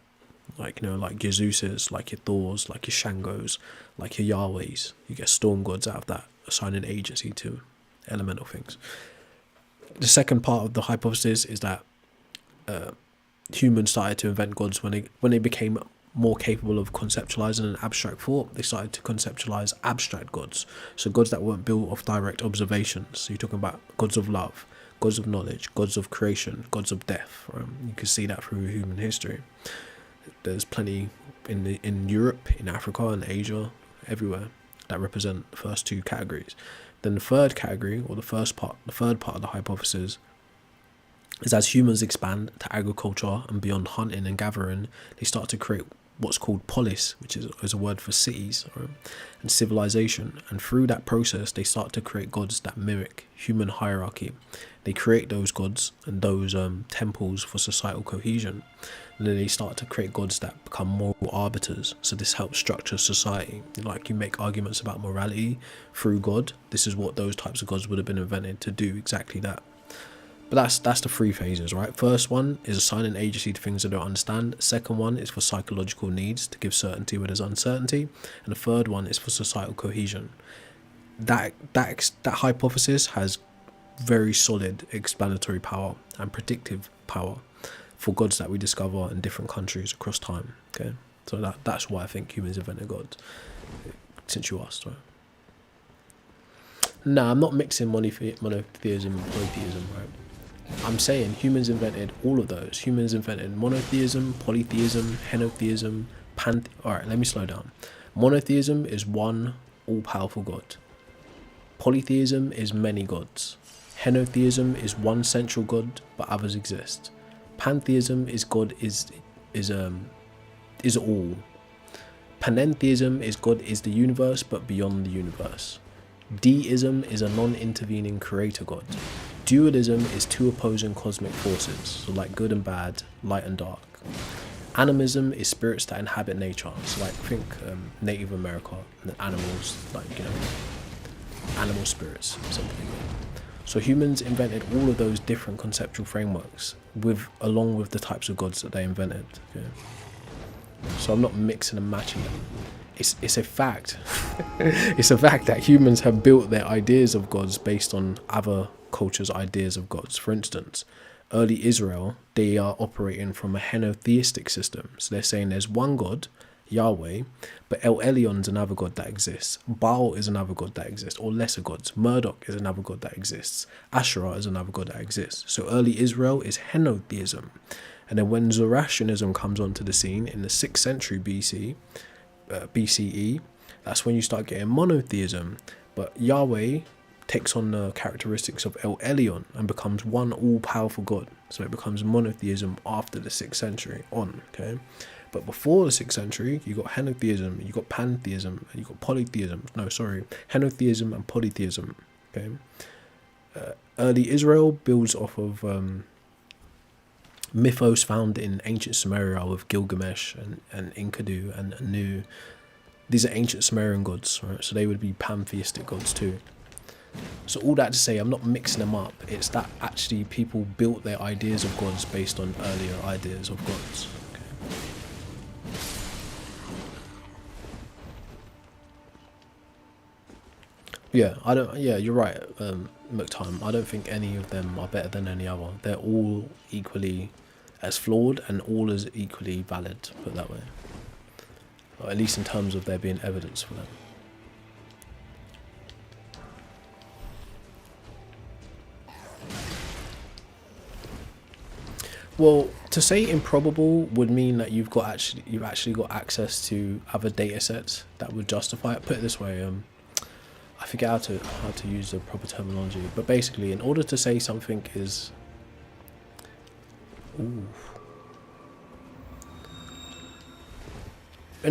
like your Zeus's, like your Thor's, like your Shango's, like your Yahweh's. You get storm gods out of that, assigning agency to elemental things. The second part of the hypothesis is that humans started to invent gods when they became more capable of conceptualizing an abstract thought. They started to conceptualize abstract gods, so gods that weren't built off direct observations. So you're talking about gods of love, gods of knowledge, gods of creation, gods of death. You can see that through human history. There's plenty in Europe, in Africa, and Asia, everywhere, that represent the first two categories. Then the third category, or the third part of the hypothesis, is as humans expand to agriculture and beyond hunting and gathering, they start to create what's called polis, which is a word for cities, right? And civilization. And through that process, they start to create gods that mimic human hierarchy. They create those gods and those temples for societal cohesion. And then they start to create gods that become moral arbiters. So this helps structure society. Like, you make arguments about morality through God. This is what those types of gods would have been invented to do, exactly that. But that's the three phases, right? First one is assigning agency to things they don't understand. Second one is for psychological needs, to give certainty where there's uncertainty. And the third one is for societal cohesion. That hypothesis has very solid explanatory power and predictive power for gods that we discover in different countries across time. Okay, so that's why I think humans invented gods. Since you asked, right? Nah, I'm not mixing monotheism and polytheism, right? I'm saying humans invented all of those. Humans invented monotheism, polytheism, henotheism, Alright, let me slow down. Monotheism is one all-powerful god. Polytheism is many gods. Henotheism is one central god, but others exist. Pantheism is God is all. Panentheism is God is the universe, but beyond the universe. Deism is a non-intervening creator god. Dualism is two opposing cosmic forces, so like good and bad, light and dark. Animism is spirits that inhabit nature, so like think Native America and animals, like, you know, animal spirits, something like that. So humans invented all of those different conceptual frameworks along with the types of gods that they invented. Okay? So I'm not mixing and matching them. It's a fact. It's a fact that humans have built their ideas of gods based on other cultures' ideas of gods. For instance, early Israel, they are operating from a henotheistic system. So they're saying there's one god, Yahweh, but El Elion's another god that exists. Baal is another god that exists, or lesser gods. Marduk is another god that exists. Asherah is another god that exists. So early Israel is henotheism. And then when Zoroastrianism comes onto the scene in the 6th century BCE, that's when you start getting monotheism. But Yahweh takes on the characteristics of El Elyon and becomes one all-powerful god. So it becomes monotheism after the 6th century on, okay? But before the 6th century, you got henotheism, you got pantheism, and you got polytheism. No, sorry, henotheism and polytheism, okay? Early Israel builds off of mythos found in ancient Sumeria with Gilgamesh and Enkidu and Anu. These are ancient Sumerian gods, right? So they would be pantheistic gods too. So all that to say, I'm not mixing them up. It's that actually people built their ideas of gods based on earlier ideas of gods. Okay. Yeah, you're right, McTime. I don't think any of them are better than any other. They're all equally as flawed and all as equally valid, put it that way. Or at least in terms of there being evidence for them. Well, to say improbable would mean that you've actually got access to other data sets that would justify it. Put it this way, I forget how to use the proper terminology, but basically, in order to say something is, in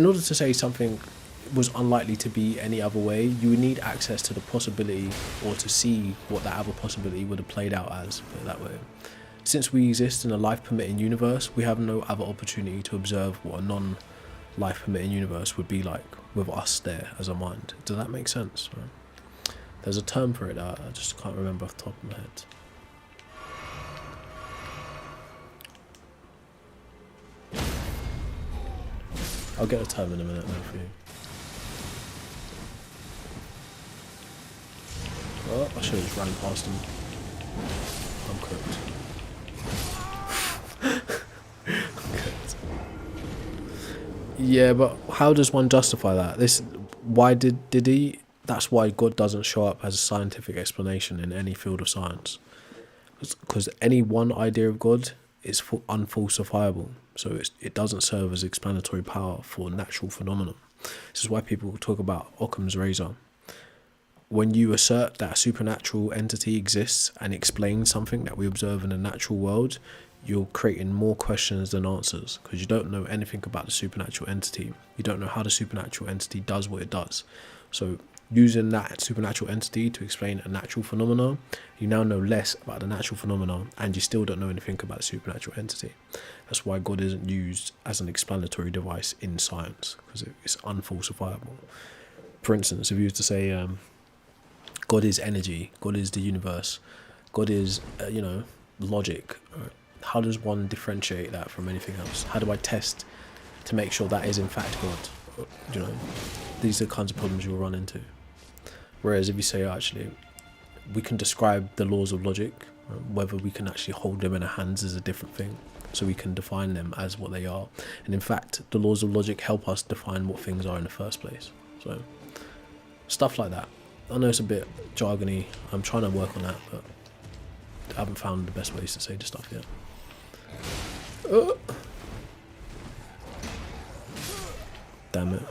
order to say something was unlikely to be any other way, you would need access to the possibility or to see what that other possibility would have played out as, put it that way. Since we exist in a life-permitting universe, we have no other opportunity to observe what a non-life-permitting universe would be like with us there as a mind. Does that make sense? Right? There's a term for it that I just can't remember off the top of my head. I'll get a term in a minute now for you. Oh, I should have just ran past him. I'm cooked. Yeah, but how does one justify that? Why did he? That's why God doesn't show up as a scientific explanation in any field of science, because any one idea of God is unfalsifiable. So it doesn't serve as explanatory power for natural phenomena. This is why people talk about Occam's razor. when you assert that a supernatural entity exists and explains something that we observe in the natural world, you're creating more questions than answers, because you don't know anything about the supernatural entity. You don't know how the supernatural entity does what it does. So using that supernatural entity to explain a natural phenomenon, you now know less about the natural phenomenon, and you still don't know anything about the supernatural entity. That's why God isn't used as an explanatory device in science, because it's unfalsifiable. For instance, if you were to say God is energy, God is the universe, God is logic, right? How does one differentiate that from anything else? How do I test to make sure that is in fact God? These are the kinds of problems you'll run into. Whereas if you say, actually, we can describe the laws of logic, whether we can actually hold them in our hands is a different thing. So we can define them as what they are. And in fact, the laws of logic help us define what things are in the first place. So stuff like that. I know it's a bit jargony. I'm trying to work on that, but I haven't found the best ways to say the stuff yet. Damn it.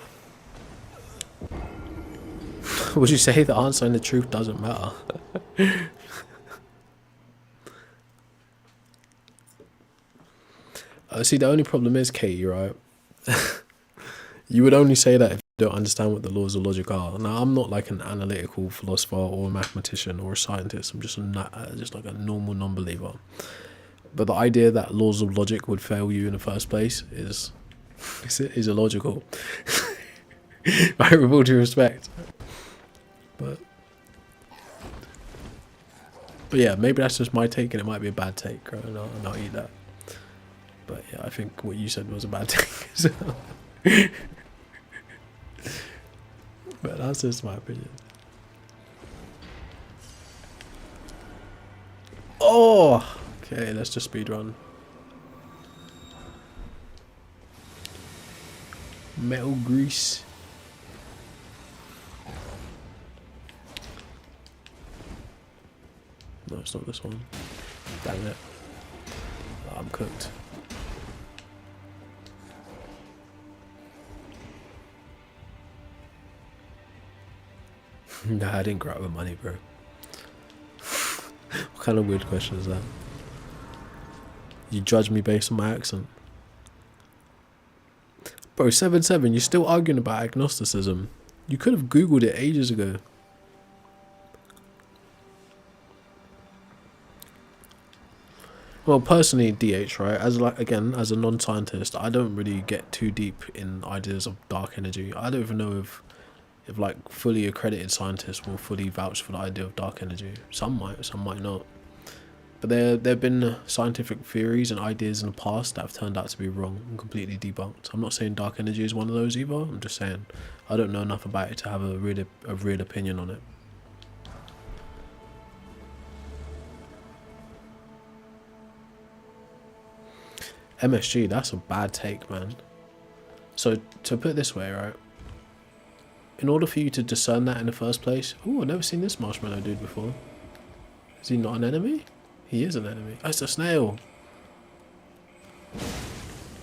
Would you say the answer and the truth doesn't matter? See, the only problem is, Katie, right? You would only say that if you don't understand what the laws of logic are. Now, I'm not like an analytical philosopher or a mathematician or a scientist. I'm just like a normal non-believer. But the idea that laws of logic would fail you in the first place is illogical. Right, with all due respect. But yeah, maybe that's just my take, and it might be a bad take, right? And I'll eat that. But yeah, I think what you said was a bad take. So. But that's just my opinion. Oh, okay, let's just speedrun. Metal Grease. No, it's not this one. Damn it. Oh, I'm cooked. Nah, I didn't grow up with money, bro. What kind of weird question is that? You judge me based on my accent? Bro, 7-7, you're still arguing about agnosticism. You could have Googled it ages ago. Well, personally, DH, right, as a non-scientist, I don't really get too deep in ideas of dark energy. I don't even know if like fully accredited scientists will fully vouch for the idea of dark energy. Some might not. But there have been scientific theories and ideas in the past that have turned out to be wrong and completely debunked. I'm not saying dark energy is one of those either. I'm just saying I don't know enough about it to have a real opinion on it. MSG, that's a bad take, man. So to put it this way, right? In order for you to discern that in the first place... Ooh, I've never seen this marshmallow dude before. Is he not an enemy? He is an enemy. Oh, it's a snail.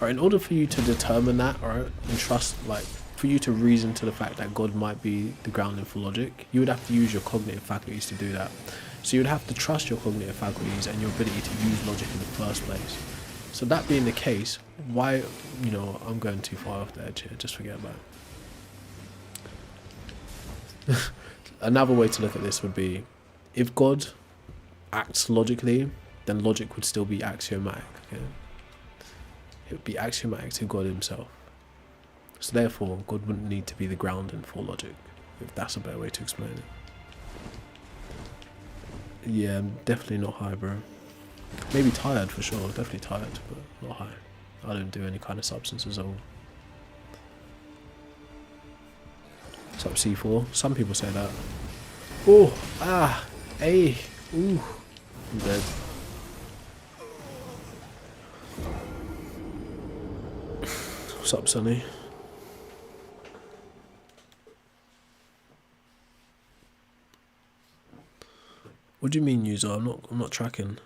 Alright, in order for you to determine that, alright, and trust, like, for you to reason to the fact that God might be the grounding for logic, you would have to use your cognitive faculties to do that. So you would have to trust your cognitive faculties and your ability to use logic in the first place. So that being the case, why, I'm going too far off the edge here, just forget about it. Another way to look at this would be, if God acts logically, then logic would still be axiomatic. Okay? It would be axiomatic to God himself. So therefore, God wouldn't need to be the grounding for logic, if that's a better way to explain it. Yeah, I'm definitely not high, bro. Maybe tired for sure, definitely tired, but not high. I don't do any kind of substances at all. What's up, C4? Some people say that. Oh, hey, ooh, I'm dead. What's up, Sonny? What do you mean, user? I'm not tracking.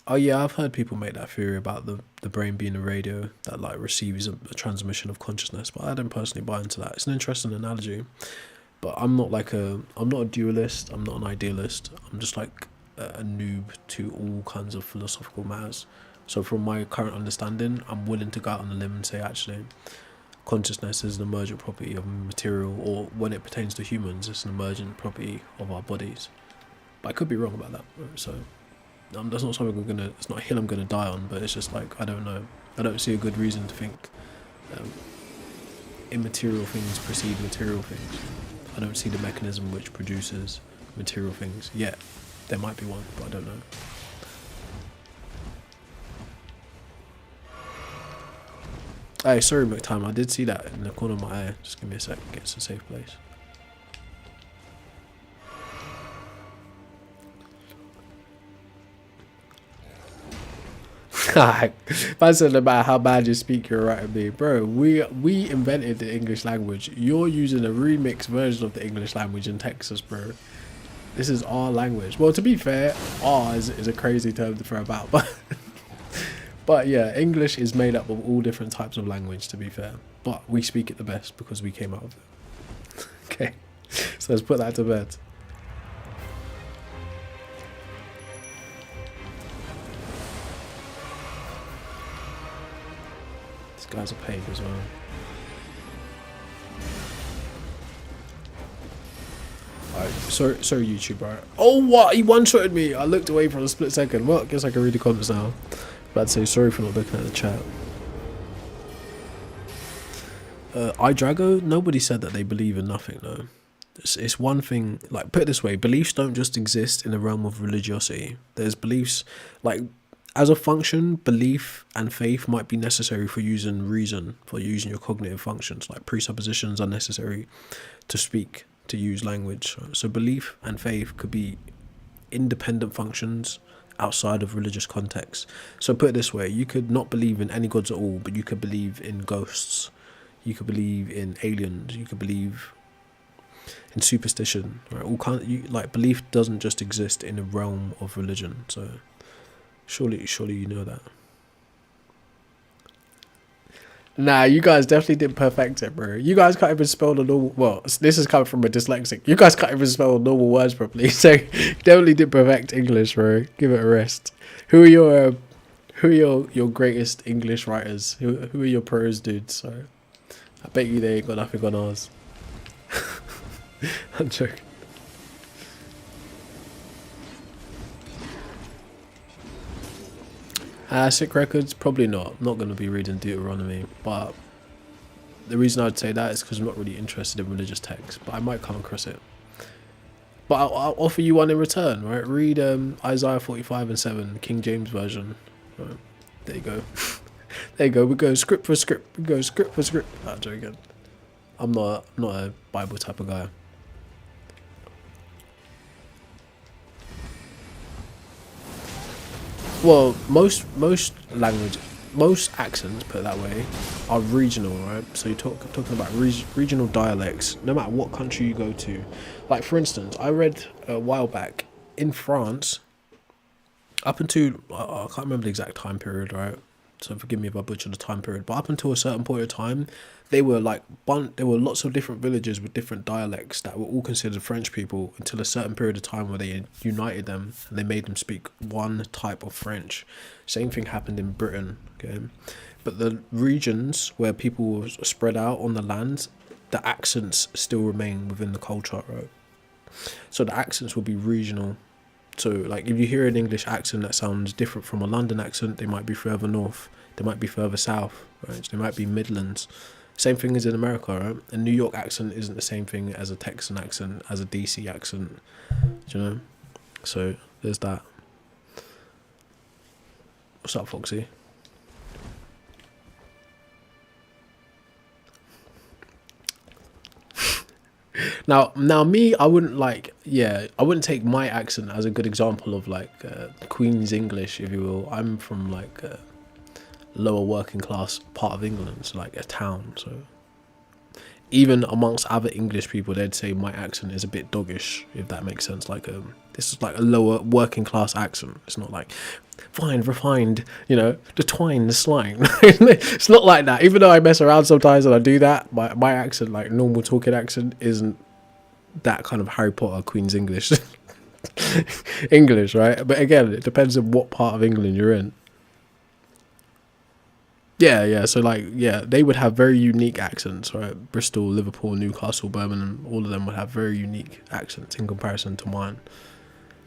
Oh yeah, I've heard people make that theory about the brain being a radio that like receives a transmission of consciousness, but I don't personally buy into that. It's an interesting analogy. But I'm not like I'm not a dualist. I'm not an idealist. I'm just like a noob to all kinds of philosophical matters. So from my current understanding, I'm willing to go out on a limb and say actually, consciousness is an emergent property of material, or when it pertains to humans, it's an emergent property of our bodies. But I could be wrong about that. So that's not something it's not a hill I'm gonna die on. But it's just like I don't know. I don't see a good reason to think immaterial things precede material things. I don't see the mechanism which produces material things yet. There might be one, but I don't know. Hey, sorry, McTime. I did see that in the corner of my eye. Just give me a sec. Get to a safe place. Man said about how bad you speak, you're right at me, bro. We invented the English language. You're using a remix version of the English language in Texas, bro. This is our language. Well, to be fair, R is a crazy term to throw about, but yeah, English is made up of all different types of language. To be fair, but we speak it the best because we came out of it. Okay, so let's put that to bed. Guys are paid as well. Alright, sorry YouTube, right? Oh, what? He one-shotted me. I looked away for a split second. Well, I guess I can read the comments now. About to say sorry for not looking at the chat. iDrago, nobody said that they believe in nothing, though. It's one thing, like, put it this way, beliefs don't just exist in the realm of religiosity. There's beliefs, like, as a function, belief and faith might be necessary for using reason, for using your cognitive functions. Like presuppositions are necessary to use language. So belief and faith could be independent functions outside of religious context. So put it this way, you could not believe in any gods at all, but you could believe in ghosts. You could believe in aliens. You could believe in superstition. Right? All like belief doesn't just exist in the realm of religion. So Surely you know that. Nah, you guys definitely didn't perfect it, bro. You guys can't even spell the normal... Well, this is coming from a dyslexic. You guys can't even spell normal words properly. So, definitely didn't perfect English, bro. Give it a rest. Who are your greatest English writers? Who are your prose dudes? So, I bet you they ain't got nothing on ours. I'm joking. Sick records? Probably not. I'm not going to be reading Deuteronomy, but the reason I'd say that is because I'm not really interested in religious texts, but I might come across it. But I'll offer you one in return, right? Read Isaiah 45:7, King James Version. Right. There you go. There you go. We go script for script. We go script for script. I'm joking. I'm not a Bible type of guy. Well, most accents, put it that way, are regional, right? So you're talking about regional dialects, no matter what country you go to. Like, for instance, I read a while back, in France, up until, I can't remember the exact time period, right? So forgive me if I butcher the time period, but up until a certain point of time, there were lots of different villages with different dialects that were all considered French people until a certain period of time where they united them and they made them speak one type of French. Same thing happened in Britain, okay? But the regions where people were spread out on the land, the accents still remain within the culture, right? So the accents will be regional. So, like, if you hear an English accent that sounds different from a London accent, they might be further north, they might be further south, right? They might be Midlands. Same thing as in America, right? A New York accent isn't the same thing as a Texan accent, as a DC accent, do you know? So, there's that. What's up, Foxy? Now, me, I wouldn't take my accent as a good example of like Queen's English, if you will. I'm from like a lower working class part of England, so like a town. So even amongst other English people, they'd say my accent is a bit doggish, if that makes sense. Like this is like a lower working class accent. It's not like fine, refined, you know, the twine, the slang. It's not like that. Even though I mess around sometimes and I do that, my accent, like normal talking accent, isn't that kind of Harry Potter Queen's English. English, right? But again, it depends on what part of England you're in. Yeah. So like, yeah, they would have very unique accents, right? Bristol, Liverpool, Newcastle, Birmingham, all of them would have very unique accents in comparison to mine.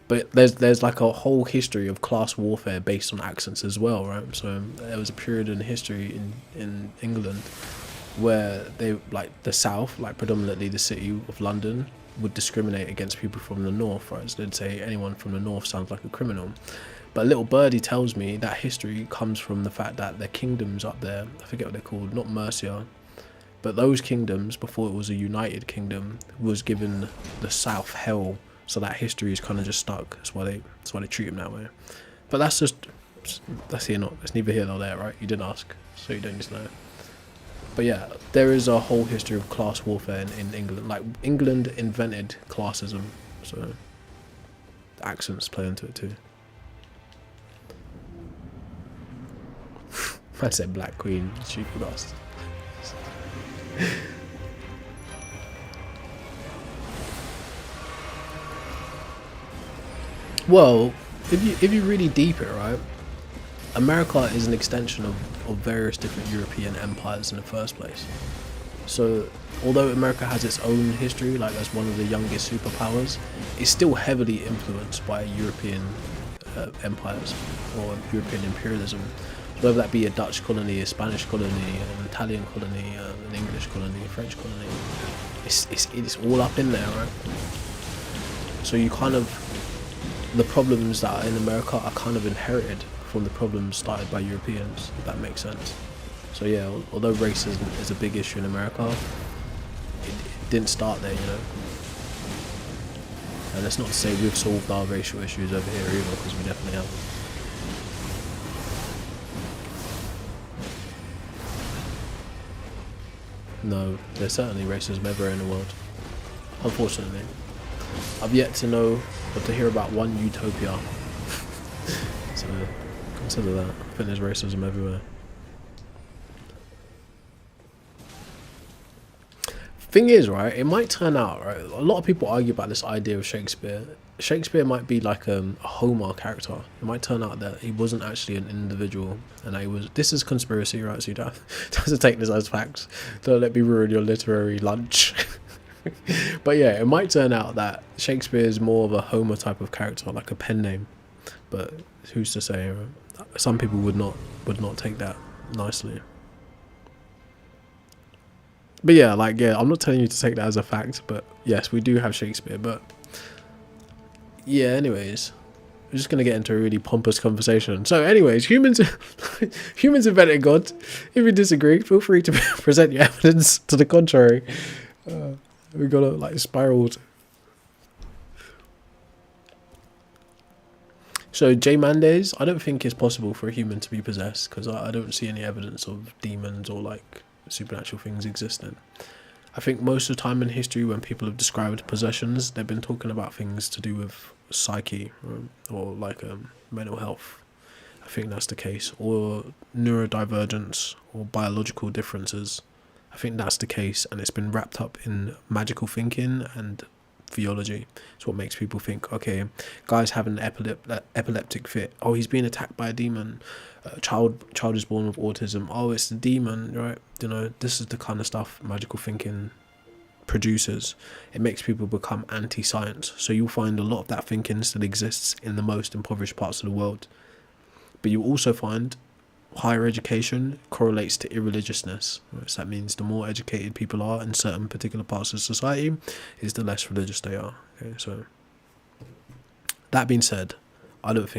But there's like a whole history of class warfare based on accents as well, right? So there was a period in history in England where they, like the South, like predominantly the city of London, would discriminate against people from the North, right? So they'd say anyone from the North sounds like a criminal. But little birdie tells me that history comes from the fact that their kingdoms up there, I forget what they're called, not Mercia, but those kingdoms, before it was a united kingdom, was given the South hell. So that history is kind of just stuck. That's why they treat them that way. But that's neither here nor there, right? You didn't ask, so you don't need to know. But yeah, there is a whole history of class warfare in England. Like, England invented classism, so accents play into it too. I said Black Queen, stupid bastard. Well, if you really deep it, right, America is an extension of various different European empires in the first place. So although America has its own history, like as one of the youngest superpowers, it's still heavily influenced by European empires or European imperialism. So whether that be a Dutch colony, a Spanish colony, an Italian colony, an English colony, a French colony, it's all up in there, right? So you kind of, the problems that are in America are kind of inherited from the problems started by Europeans, if that makes sense. So yeah, although racism is a big issue in America, it didn't start there, you know. And that's not to say we've solved our racial issues over here either, because we definitely haven't. No, there's certainly racism everywhere in the world, unfortunately. I've yet to know or to hear about one utopia. So consider that. I think there's racism everywhere. Thing is, right, it might turn out, right, a lot of people argue about this idea of Shakespeare. Shakespeare might be like a Homer character. It might turn out that he wasn't actually an individual, and this is conspiracy, right, so you don't have to take this as facts. Don't let me ruin your literary lunch. But yeah, it might turn out that Shakespeare is more of a Homer type of character, like a pen name. But who's to say, right? Some people would not take that nicely. But yeah, like, yeah, I'm not telling you to take that as a fact, but yes, we do have Shakespeare. But yeah, anyways, we're just gonna get into a really pompous conversation. So anyways, humans invented God. If you disagree, feel free to present your evidence to the contrary. We got like spiraled. So J Mandes, I don't think it's possible for a human to be possessed, because I don't see any evidence of demons or like supernatural things existing. I think most of the time in history when people have described possessions, they've been talking about things to do with psyche or like mental health. I think that's the case. Or neurodivergence or biological differences. I think that's the case, and it's been wrapped up in magical thinking and theology. It's what makes people think, okay, guy's having an epileptic fit. Oh, he's being attacked by a demon. Child is born with autism. Oh, it's the demon, right? You know, this is the kind of stuff magical thinking produces. It makes people become anti-science. So you'll find a lot of that thinking still exists in the most impoverished parts of the world. But you'll also find higher education correlates to irreligiousness. Right? So that means the more educated people are in certain particular parts of society, is the less religious they are. Okay, so that being said, I don't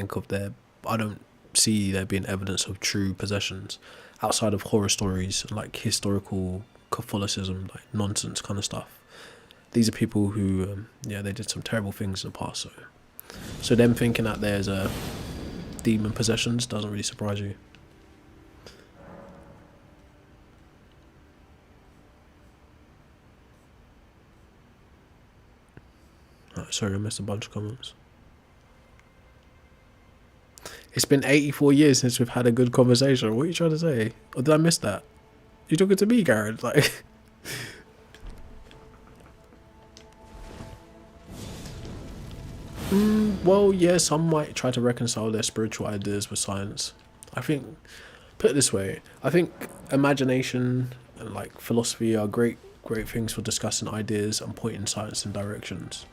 see there being evidence of true possessions outside of horror stories, like historical Catholicism, like nonsense kind of stuff. These are people who, they did some terrible things in the past. So them thinking that there's a demon possessions doesn't really surprise you. Sorry, I missed a bunch of comments. It's been 84 years since we've had a good conversation. What are you trying to say? Or did I miss that? You talking to me, Garrett? Like, Well, yeah, some might try to reconcile their spiritual ideas with science. I think, put it this way, I think imagination and like philosophy are great things for discussing ideas and pointing science in directions.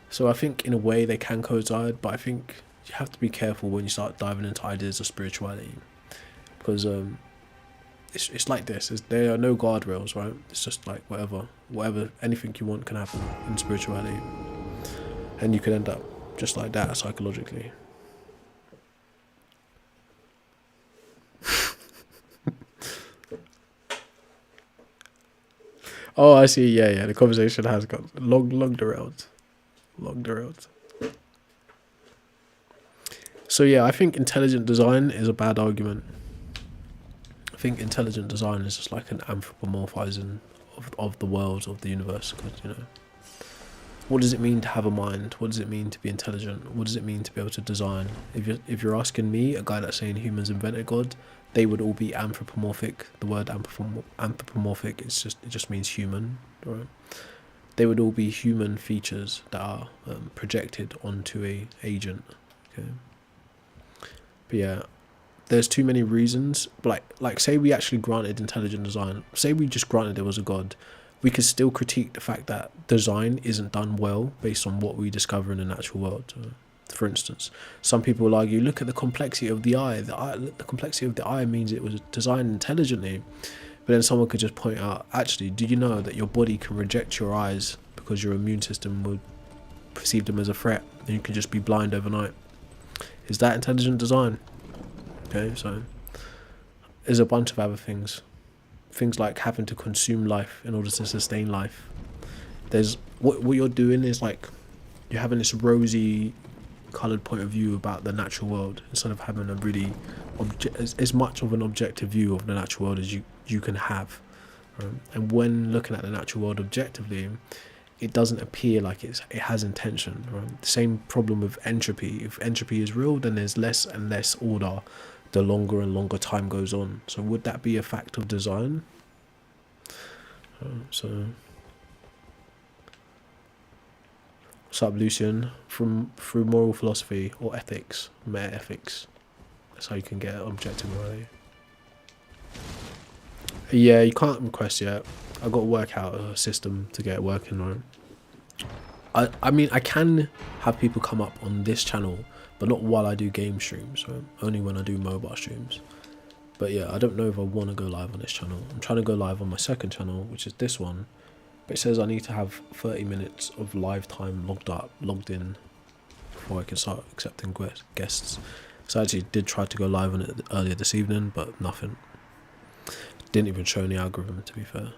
So I think in a way they can coincide, but I think you have to be careful when you start diving into ideas of spirituality, because it's like this. There are no guardrails, right? It's just like whatever, anything you want can happen in spirituality, and you can end up just like that psychologically. Oh, I see. Yeah. The conversation has got long derailed. Long derailed. So yeah, I think intelligent design is a bad argument. I think intelligent design is just like an anthropomorphizing of the world, of the universe. Because, you know, what does it mean to have a mind? What does it mean to be intelligent? What does it mean to be able to design? If you're asking me, a guy that's saying humans invented God, they would all be anthropomorphic. The word anthropomorphic it just means human, right? They would all be human features that are projected onto a agent. Okay, but yeah, there's too many reasons. Like say we actually granted intelligent design. Say we just granted there was a God. We could still critique the fact that design isn't done well based on what we discover in the natural world. For instance, some people will argue, look at the complexity of the eye. The complexity of the eye means it was designed intelligently. But then someone could just point out, actually, do you know that your body can reject your eyes because your immune system would perceive them as a threat, and you could just be blind overnight? Is that intelligent design? Okay, so there's a bunch of other things. Things like having to consume life in order to sustain life. There's what you're doing is like you're having this rosy coloured point of view about the natural world instead of having a really as much of an objective view of the natural world as you can have. Right? And when looking at the natural world objectively, it doesn't appear like it has intention. Right? The same problem with entropy. If entropy is real, then there's less and less order the longer and longer time goes on. So would that be a fact of design? So what's up, Lucian? Through moral philosophy or ethics, metaethics. That's how you can get objective morality. Yeah, you can't request yet. I've got to work out a system to get it working, right? I mean, I can have people come up on this channel, but not while I do game streams, right? Only when I do mobile streams. But yeah, I don't know if I want to go live on this channel. I'm trying to go live on my second channel, which is this one. But it says I need to have 30 minutes of live time logged in before I can start accepting guests. So I actually did try to go live on it earlier this evening, but nothing. Didn't even show any algorithm, to be fair.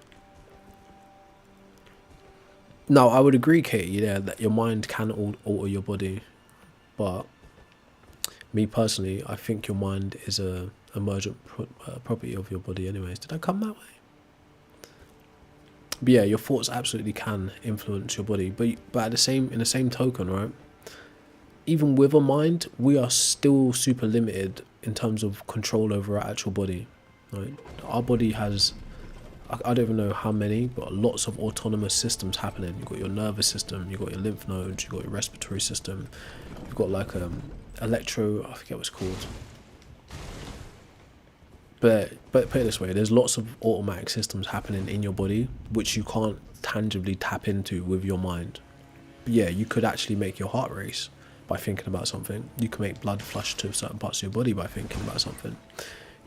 No, I would agree, Katie, yeah, that your mind can alter your body. But me personally, I think your mind is a emergent property of your body anyways. Did I come that way? But yeah, your thoughts absolutely can influence your body. But in the same token, right? Even with a mind, we are still super limited in terms of control over our actual body. Right? Our body has, I don't even know how many, but lots of autonomous systems happening. You've got your nervous system, you've got your lymph nodes, you've got your respiratory system, you've got like I forget what it's called. But put it this way, there's lots of automatic systems happening in your body which you can't tangibly tap into with your mind. But yeah, you could actually make your heart race by thinking about something. You can make blood flush to certain parts of your body by thinking about something.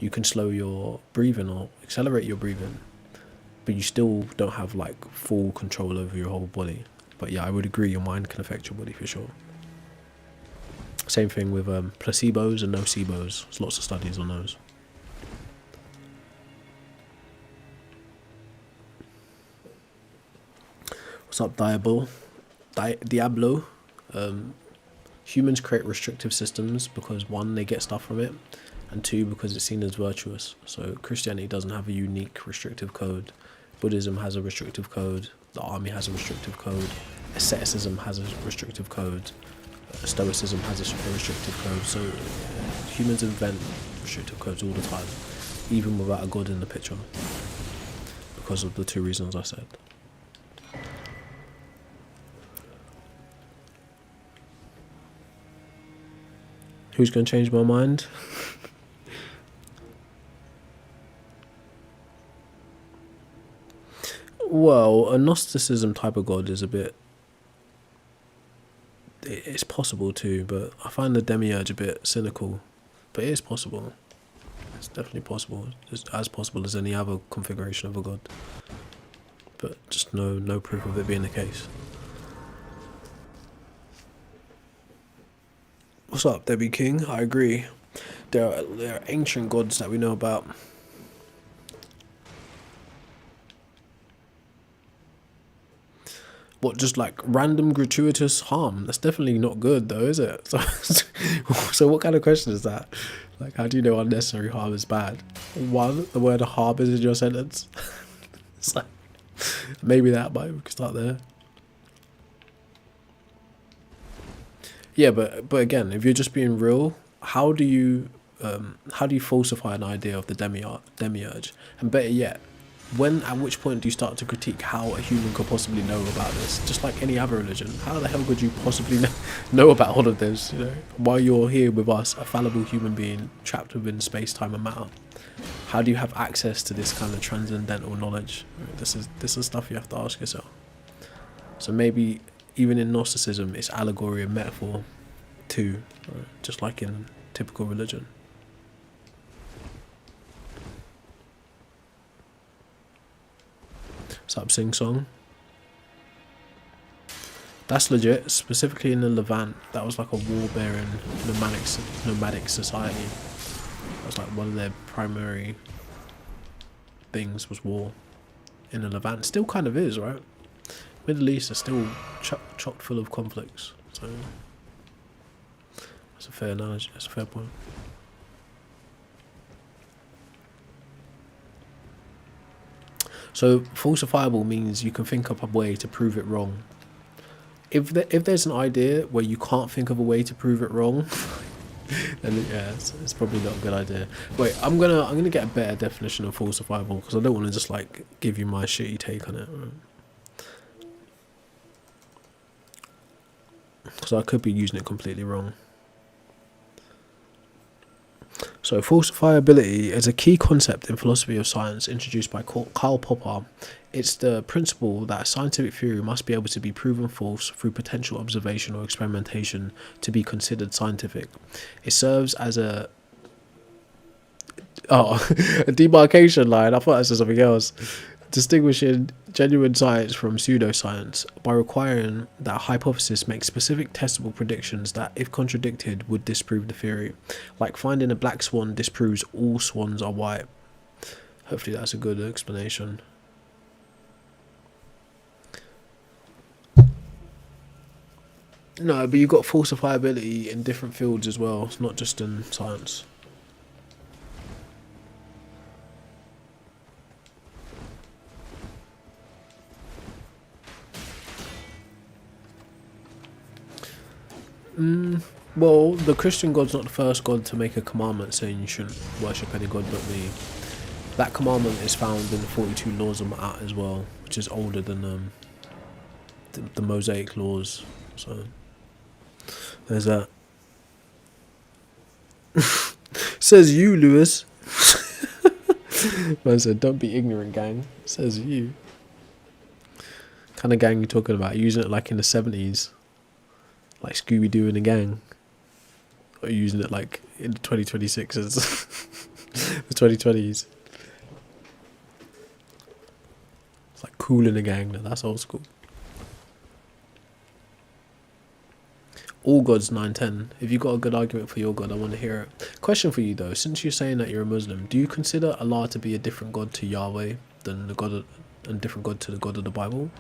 You can slow your breathing or accelerate your breathing, but you still don't have like full control over your whole body. But yeah, I would agree your mind can affect your body for sure. Same thing with placebos and nocebos. There's lots of studies on those. What's up, Diablo? Humans create restrictive systems because one, they get stuff from it, and two, because it's seen as virtuous. So Christianity doesn't have a unique restrictive code. Buddhism has a restrictive code. The army has a restrictive code. Asceticism has a restrictive code. Stoicism has a restrictive code. So humans invent restrictive codes all the time, even without a god in the picture, because of the two reasons I said. Who's going to change my mind? Well, a Gnosticism type of God is a bit... It's possible too, but I find the Demiurge a bit cynical. But it is possible. It's definitely possible. Just as possible as any other configuration of a God. But just no proof of it being the case. What's up, Debbie King? I agree. There are ancient gods that we know about. What, just like random gratuitous harm? That's definitely not good though, is it? So what kind of question is that? Like, how do you know unnecessary harm is bad? One, the word harm is in your sentence. It's like, maybe we could start there. Yeah, but again, if you're just being real, how do you falsify an idea of the demiurge? And better yet, at which point do you start to critique how a human could possibly know about this? Just like any other religion, how the hell could you possibly know about all of this? You know, while you're here with us, a fallible human being trapped within space, time, and matter. How do you have access to this kind of transcendental knowledge? This is stuff you have to ask yourself. So maybe even in Gnosticism, it's allegory and metaphor too, right? Just like in typical religion. Sup, Sing Song? That's legit. Specifically in the Levant, that was like a war-bearing nomadic society. That was like one of their primary things was war in the Levant. Still kind of is, right? Middle East are still chock full of conflicts. So that's a fair analogy. That's a fair point. So falsifiable means you can think up a way to prove it wrong. If there's an idea where you can't think of a way to prove it wrong, then yeah, it's probably not a good idea. Wait, I'm gonna get a better definition of falsifiable because I don't want to just like give you my shitty take on it. Because I could be using it completely wrong. So falsifiability is a key concept in philosophy of science introduced by Karl Popper. It's the principle that a scientific theory must be able to be proven false through potential observation or experimentation to be considered scientific. It serves as a demarcation line. I thought I said something else. Distinguishing genuine science from pseudoscience by requiring that a hypothesis make specific testable predictions that, if contradicted, would disprove the theory. Like finding a black swan disproves all swans are white. Hopefully that's a good explanation. No, but you've got falsifiability in different fields as well. It's not just in science. Well, the Christian God's not the first God to make a commandment saying you shouldn't worship any God but me. That commandment is found in the 42 Laws of Ma'at as well, which is older than the Mosaic laws. So there's that. Says you, Lewis. Man said, "Don't be ignorant, gang." Says you. Kind of gang you talking about? Using it like in the 70s, like Scooby Doo and the gang, or using it like in the 2026s, the 2020s? It's like Cool in the Gang. That's old school. All gods 910. If you got a good argument for your God, I want to hear it. Question for you though: since you're saying that you're a Muslim, do you consider Allah to be a different God to Yahweh than the God and different God to the God of the Bible?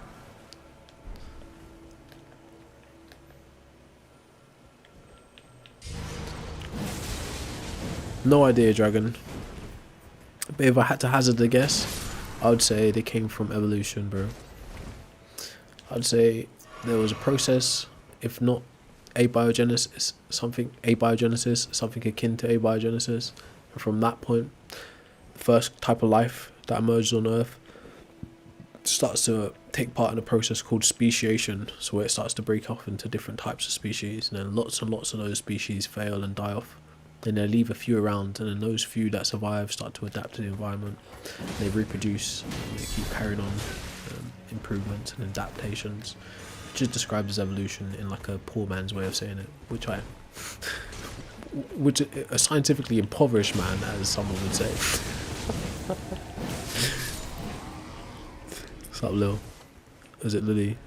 No idea, Dragon. But if I had to hazard a guess, I would say they came from evolution, bro. I'd say there was a process, if not abiogenesis, something akin to abiogenesis. And from that point, the first type of life that emerges on Earth starts to take part in a process called speciation, so where it starts to break off into different types of species, and then lots and lots of those species fail and die off. Then they leave a few around, and then those few that survive start to adapt to the environment. They reproduce, and they keep carrying on improvements and adaptations, which is described as evolution in like a poor man's way of saying it, which a scientifically impoverished man, as someone would say. What's up, Lil? Is it Lily?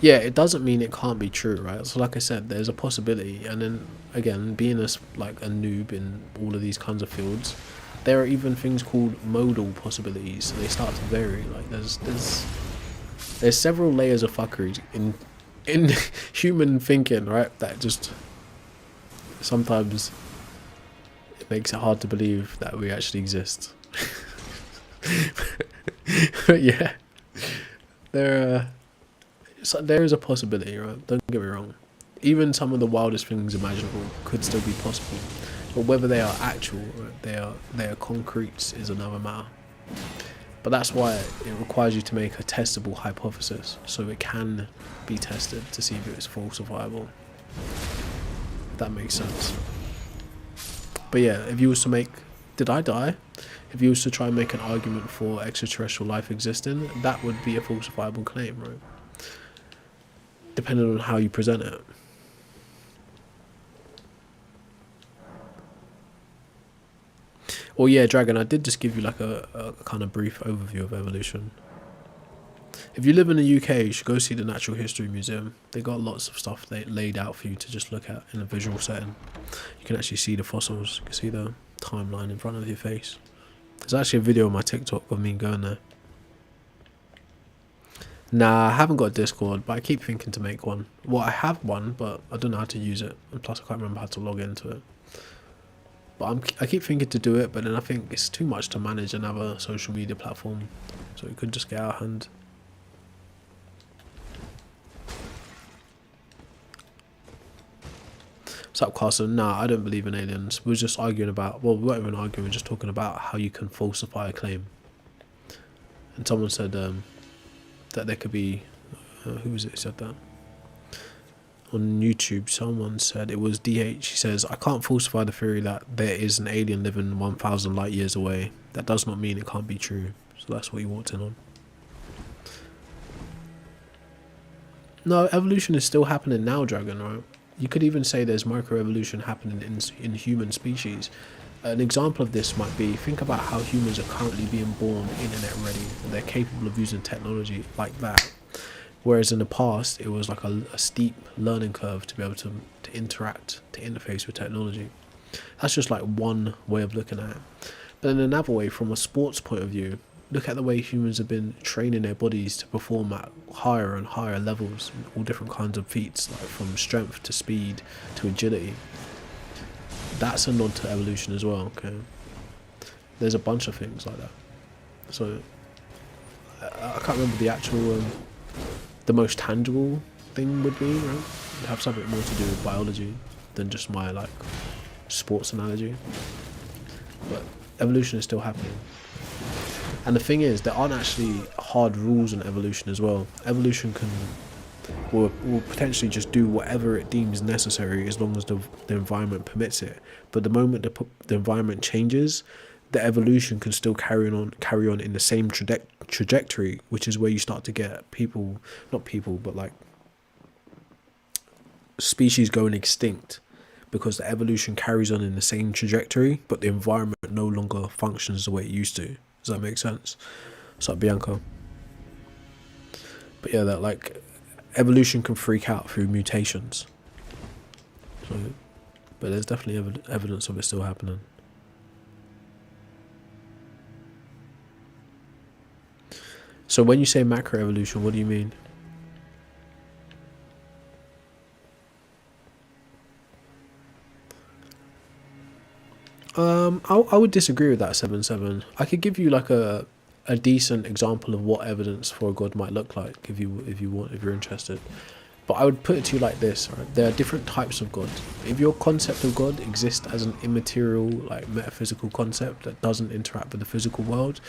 Yeah, it doesn't mean it can't be true, right? So like I said, there's a possibility, and then again, being like a noob in all of these kinds of fields, there are even things called modal possibilities. So they start to vary. Like there's several layers of fuckery in human thinking, right? That just sometimes it makes it hard to believe that we actually exist. But yeah, there is a possibility, right? Don't get me wrong. Even some of the wildest things imaginable could still be possible, but whether they are actual, right, they are concretes, is another matter. But that's why it requires you to make a testable hypothesis, so it can be tested to see if it's falsifiable. If that makes sense. But yeah, if you was to make, did I die? If you was to try and make an argument for extraterrestrial life existing, that would be a falsifiable claim, right? Depending on how you present it. Well, yeah, Dragon, I did just give you like a kind of brief overview of evolution. If you live in the UK, you should go see the Natural History Museum. They got lots of stuff they laid out for you to just look at in a visual setting. You can actually see the fossils. You can see the timeline in front of your face. There's actually a video on my TikTok of me going there. Nah, I haven't got a Discord, but I keep thinking to make one. Well, I have one, but I don't know how to use it. And plus, I can't remember how to log into it. But I keep thinking to do it, but then I think it's too much to manage another social media platform. So it could just get out of hand. What's up, Carson? Nah, I don't believe in aliens. We were just arguing about... Well, we weren't even arguing, we were just talking about how you can falsify a claim. And someone said that there could be... who was it who said that? On YouTube, someone said, it was DH, he says, I can't falsify the theory that there is an alien living 1,000 light years away. That does not mean it can't be true. So that's what he walked in on. No, evolution is still happening now, Dragon, right? You could even say there's microevolution happening in human species. An example of this might be, think about how humans are currently being born internet ready, and they're capable of using technology like that. Whereas in the past, it was like a steep learning curve to be able to interact, to interface with technology. That's just like one way of looking at it. But in another way, from a sports point of view, look at the way humans have been training their bodies to perform at higher and higher levels, all different kinds of feats, like from strength to speed to agility. That's a nod to evolution as well, okay? There's a bunch of things like that. So, I can't remember the actual... the most tangible thing would be, right? It'd have something more to do with biology than just my like sports analogy. But evolution is still happening. And the thing is, there aren't actually hard rules on evolution as well. Evolution will potentially just do whatever it deems necessary as long as the environment permits it. But the moment the environment changes, the evolution can still carry on in the same trajectory, which is where you start to get like species going extinct, because the evolution carries on in the same trajectory, but the environment no longer functions the way it used to. Does that make sense? What's up, Bianca? But yeah, that like evolution can freak out through mutations. So, but there's definitely evidence of it still happening. So when you say macroevolution, what do you mean? I would disagree with that 7-7. I could give you like a decent example of what evidence for a god might look like if you're interested. But I would put it to you like this, right? There are different types of God. If your concept of God exists as an immaterial, like metaphysical concept that doesn't interact with the physical world,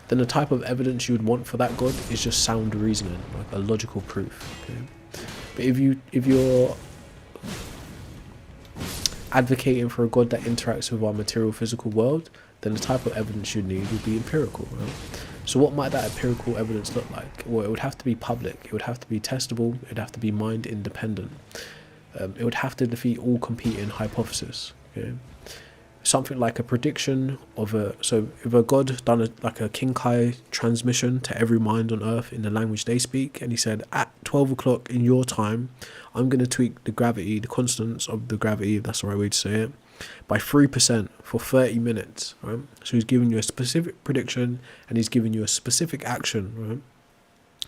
then the type of evidence you would want for that God is just sound reasoning, like a logical proof. Okay? But if you're advocating for a God that interacts with our material physical world, then the type of evidence you'd need would be empirical, right? So what might that empirical evidence look like? Well, it would have to be public, it would have to be testable, it would have to be mind independent. It would have to defeat all competing hypotheses. Okay? Something like a prediction of so if a God done like a Kinkai transmission to every mind on earth in the language they speak, and he said, at 12 o'clock in your time, I'm going to tweak the constants of the gravity, if that's the right way to say it, by 3% for 30 minutes, right? So he's giving you a specific prediction and he's giving you a specific action, right?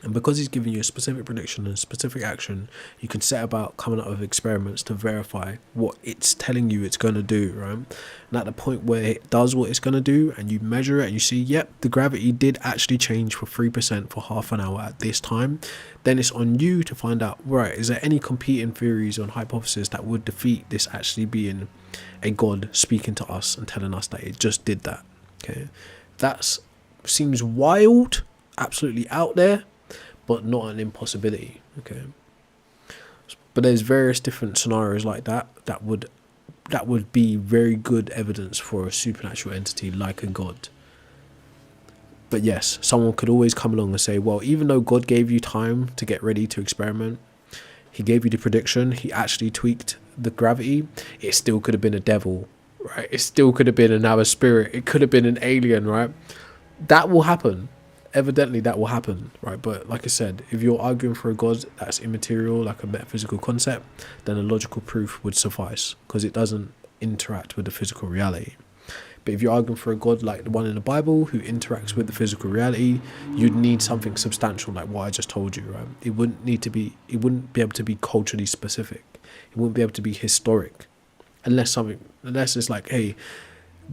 And because he's giving you a specific prediction and a specific action, you can set about coming up with experiments to verify what it's telling you it's going to do, right? And at the point where it does what it's going to do and you measure it and you see, yep, the gravity did actually change for 3% for half an hour at this time, then it's on you to find out, right, is there any competing theories or hypotheses that would defeat this actually being a God speaking to us and telling us that it just did that? Okay, that seems wild, absolutely out there, but not an impossibility. Okay, but there's various different scenarios like that would be very good evidence for a supernatural entity like a God. But yes, someone could always come along and say, well, even though God gave you time to get ready to experiment, he gave you the prediction, he actually tweaked the gravity, it still could have been a devil, right? It still could have been another spirit, it could have been an alien, right? That will happen. Evidently that will happen, right? But like I said, if you're arguing for a God that's immaterial, like a metaphysical concept, then a logical proof would suffice, because it doesn't interact with the physical reality. But if you're arguing for a God like the one in the Bible who interacts with the physical reality, you'd need something substantial like what I just told you, right? It wouldn't be able to be culturally specific. It wouldn't be able to be historic. Unless it's like, hey,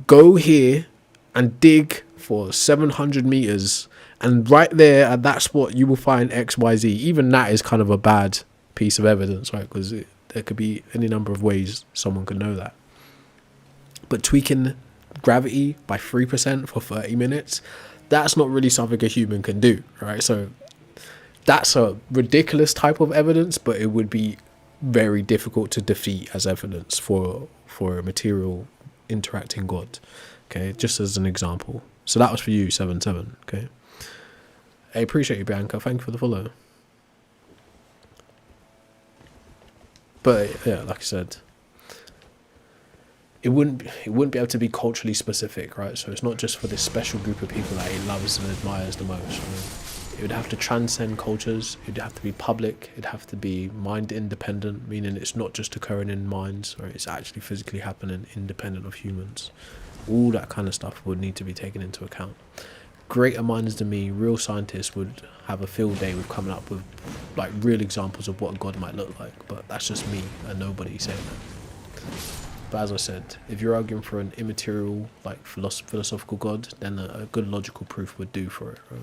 go here and dig for 700 meters, and right there at that spot you will find XYZ. Even that is kind of a bad piece of evidence, right? Because there could be any number of ways someone could know that. But tweaking gravity by 3% for 30 minutes, that's not really something a human can do, right? So that's a ridiculous type of evidence, but it would be very difficult to defeat as evidence for a material interacting God. Okay, just as an example. So that was for you, 77. Okay, I appreciate you, Bianca. Thank you for the follow. But yeah, like I said, it wouldn't be able to be culturally specific, right? So it's not just for this special group of people that he loves and admires the most. Right? It would have to transcend cultures. It would have to be public. It'd have to be mind independent, meaning it's not just occurring in minds, or it's actually physically happening independent of humans. All that kind of stuff would need to be taken into account. Greater minds than me, real scientists, would have a field day with coming up with like real examples of what God might look like. But that's just me and nobody saying that. But as I said, if you're arguing for an immaterial, like philosophical God, then a good logical proof would do for it. Right?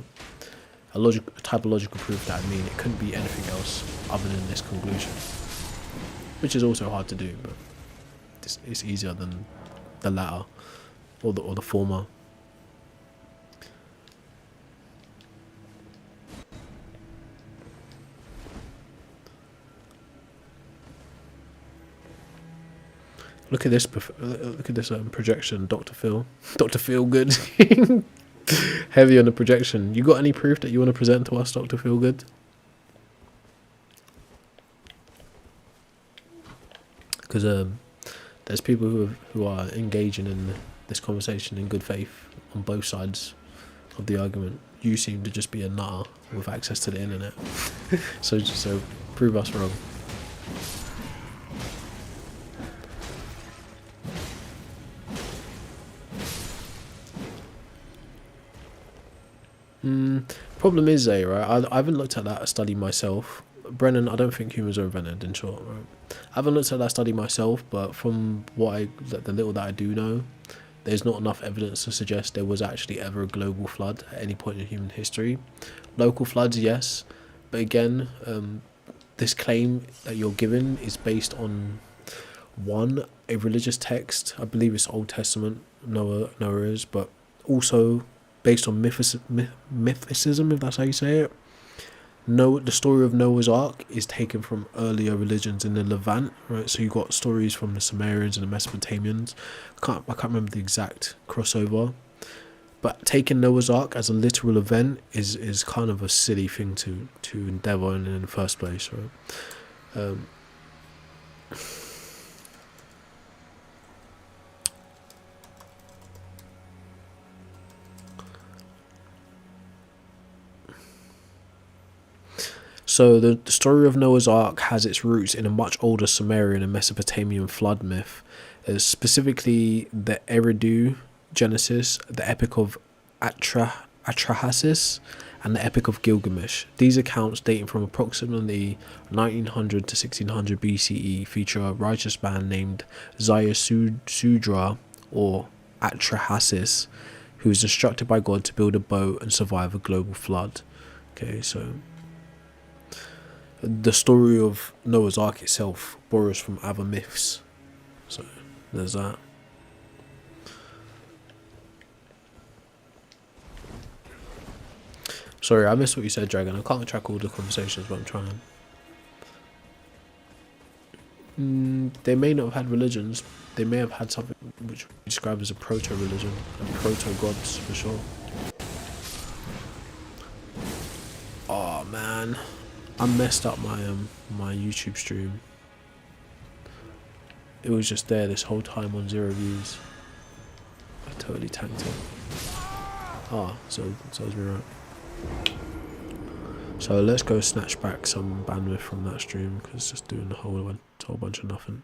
A type of logical proof that would mean it couldn't be anything else other than this conclusion, which is also hard to do, but it's easier than the latter or the former. Look at this projection, Dr. Phil. Dr. Feelgood. Heavy on the projection. You got any proof that you want to present to us, Dr. Feelgood? Because there's people who are engaging in this conversation in good faith on both sides of the argument. You seem to just be a nutter with access to the internet. so prove us wrong. Problem is, right? I haven't looked at that study myself. Brennan, I don't think humans are invented, in short, right? I haven't looked at that study myself, but from the little that I do know, there's not enough evidence to suggest there was actually ever a global flood at any point in human history. Local floods, yes, but again, this claim that you're given is based on one, a religious text. I believe it's Old Testament. Noah is, but also based on mythicism, if that's how you say it. The story of Noah's Ark is taken from earlier religions in the Levant, right? So you got stories from the Sumerians and the Mesopotamians. I can't remember the exact crossover, but taking Noah's Ark as a literal event is kind of a silly thing to endeavor in the first place, right? So the story of Noah's Ark has its roots in a much older Sumerian and Mesopotamian flood myth, specifically the Eridu Genesis, the Epic of Atrahasis, and the Epic of Gilgamesh. These accounts, dating from approximately 1900 to 1600 BCE, feature a righteous man named Zayasudra, or Atrahasis, who was instructed by God to build a boat and survive a global flood. Okay, so the story of Noah's Ark itself borrows from other myths. So there's that. Sorry, I missed what you said, Dragon. I can't track all the conversations, but I'm trying. They may not have had religions. They may have had something which we describe as a proto-religion and proto-gods for sure. Oh man, I messed up my my YouTube stream. It was just there this whole time on 0 views. I totally tanked it. So I was right. So let's go snatch back some bandwidth from that stream, because it's just doing a whole bunch of nothing.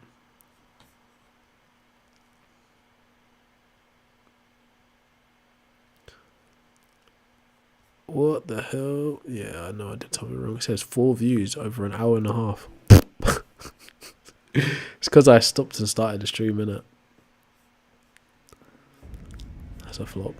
What the hell? Yeah, I know I did something wrong. It says 4 views over an hour and a half. It's because I stopped and started the stream, innit? That's a flop.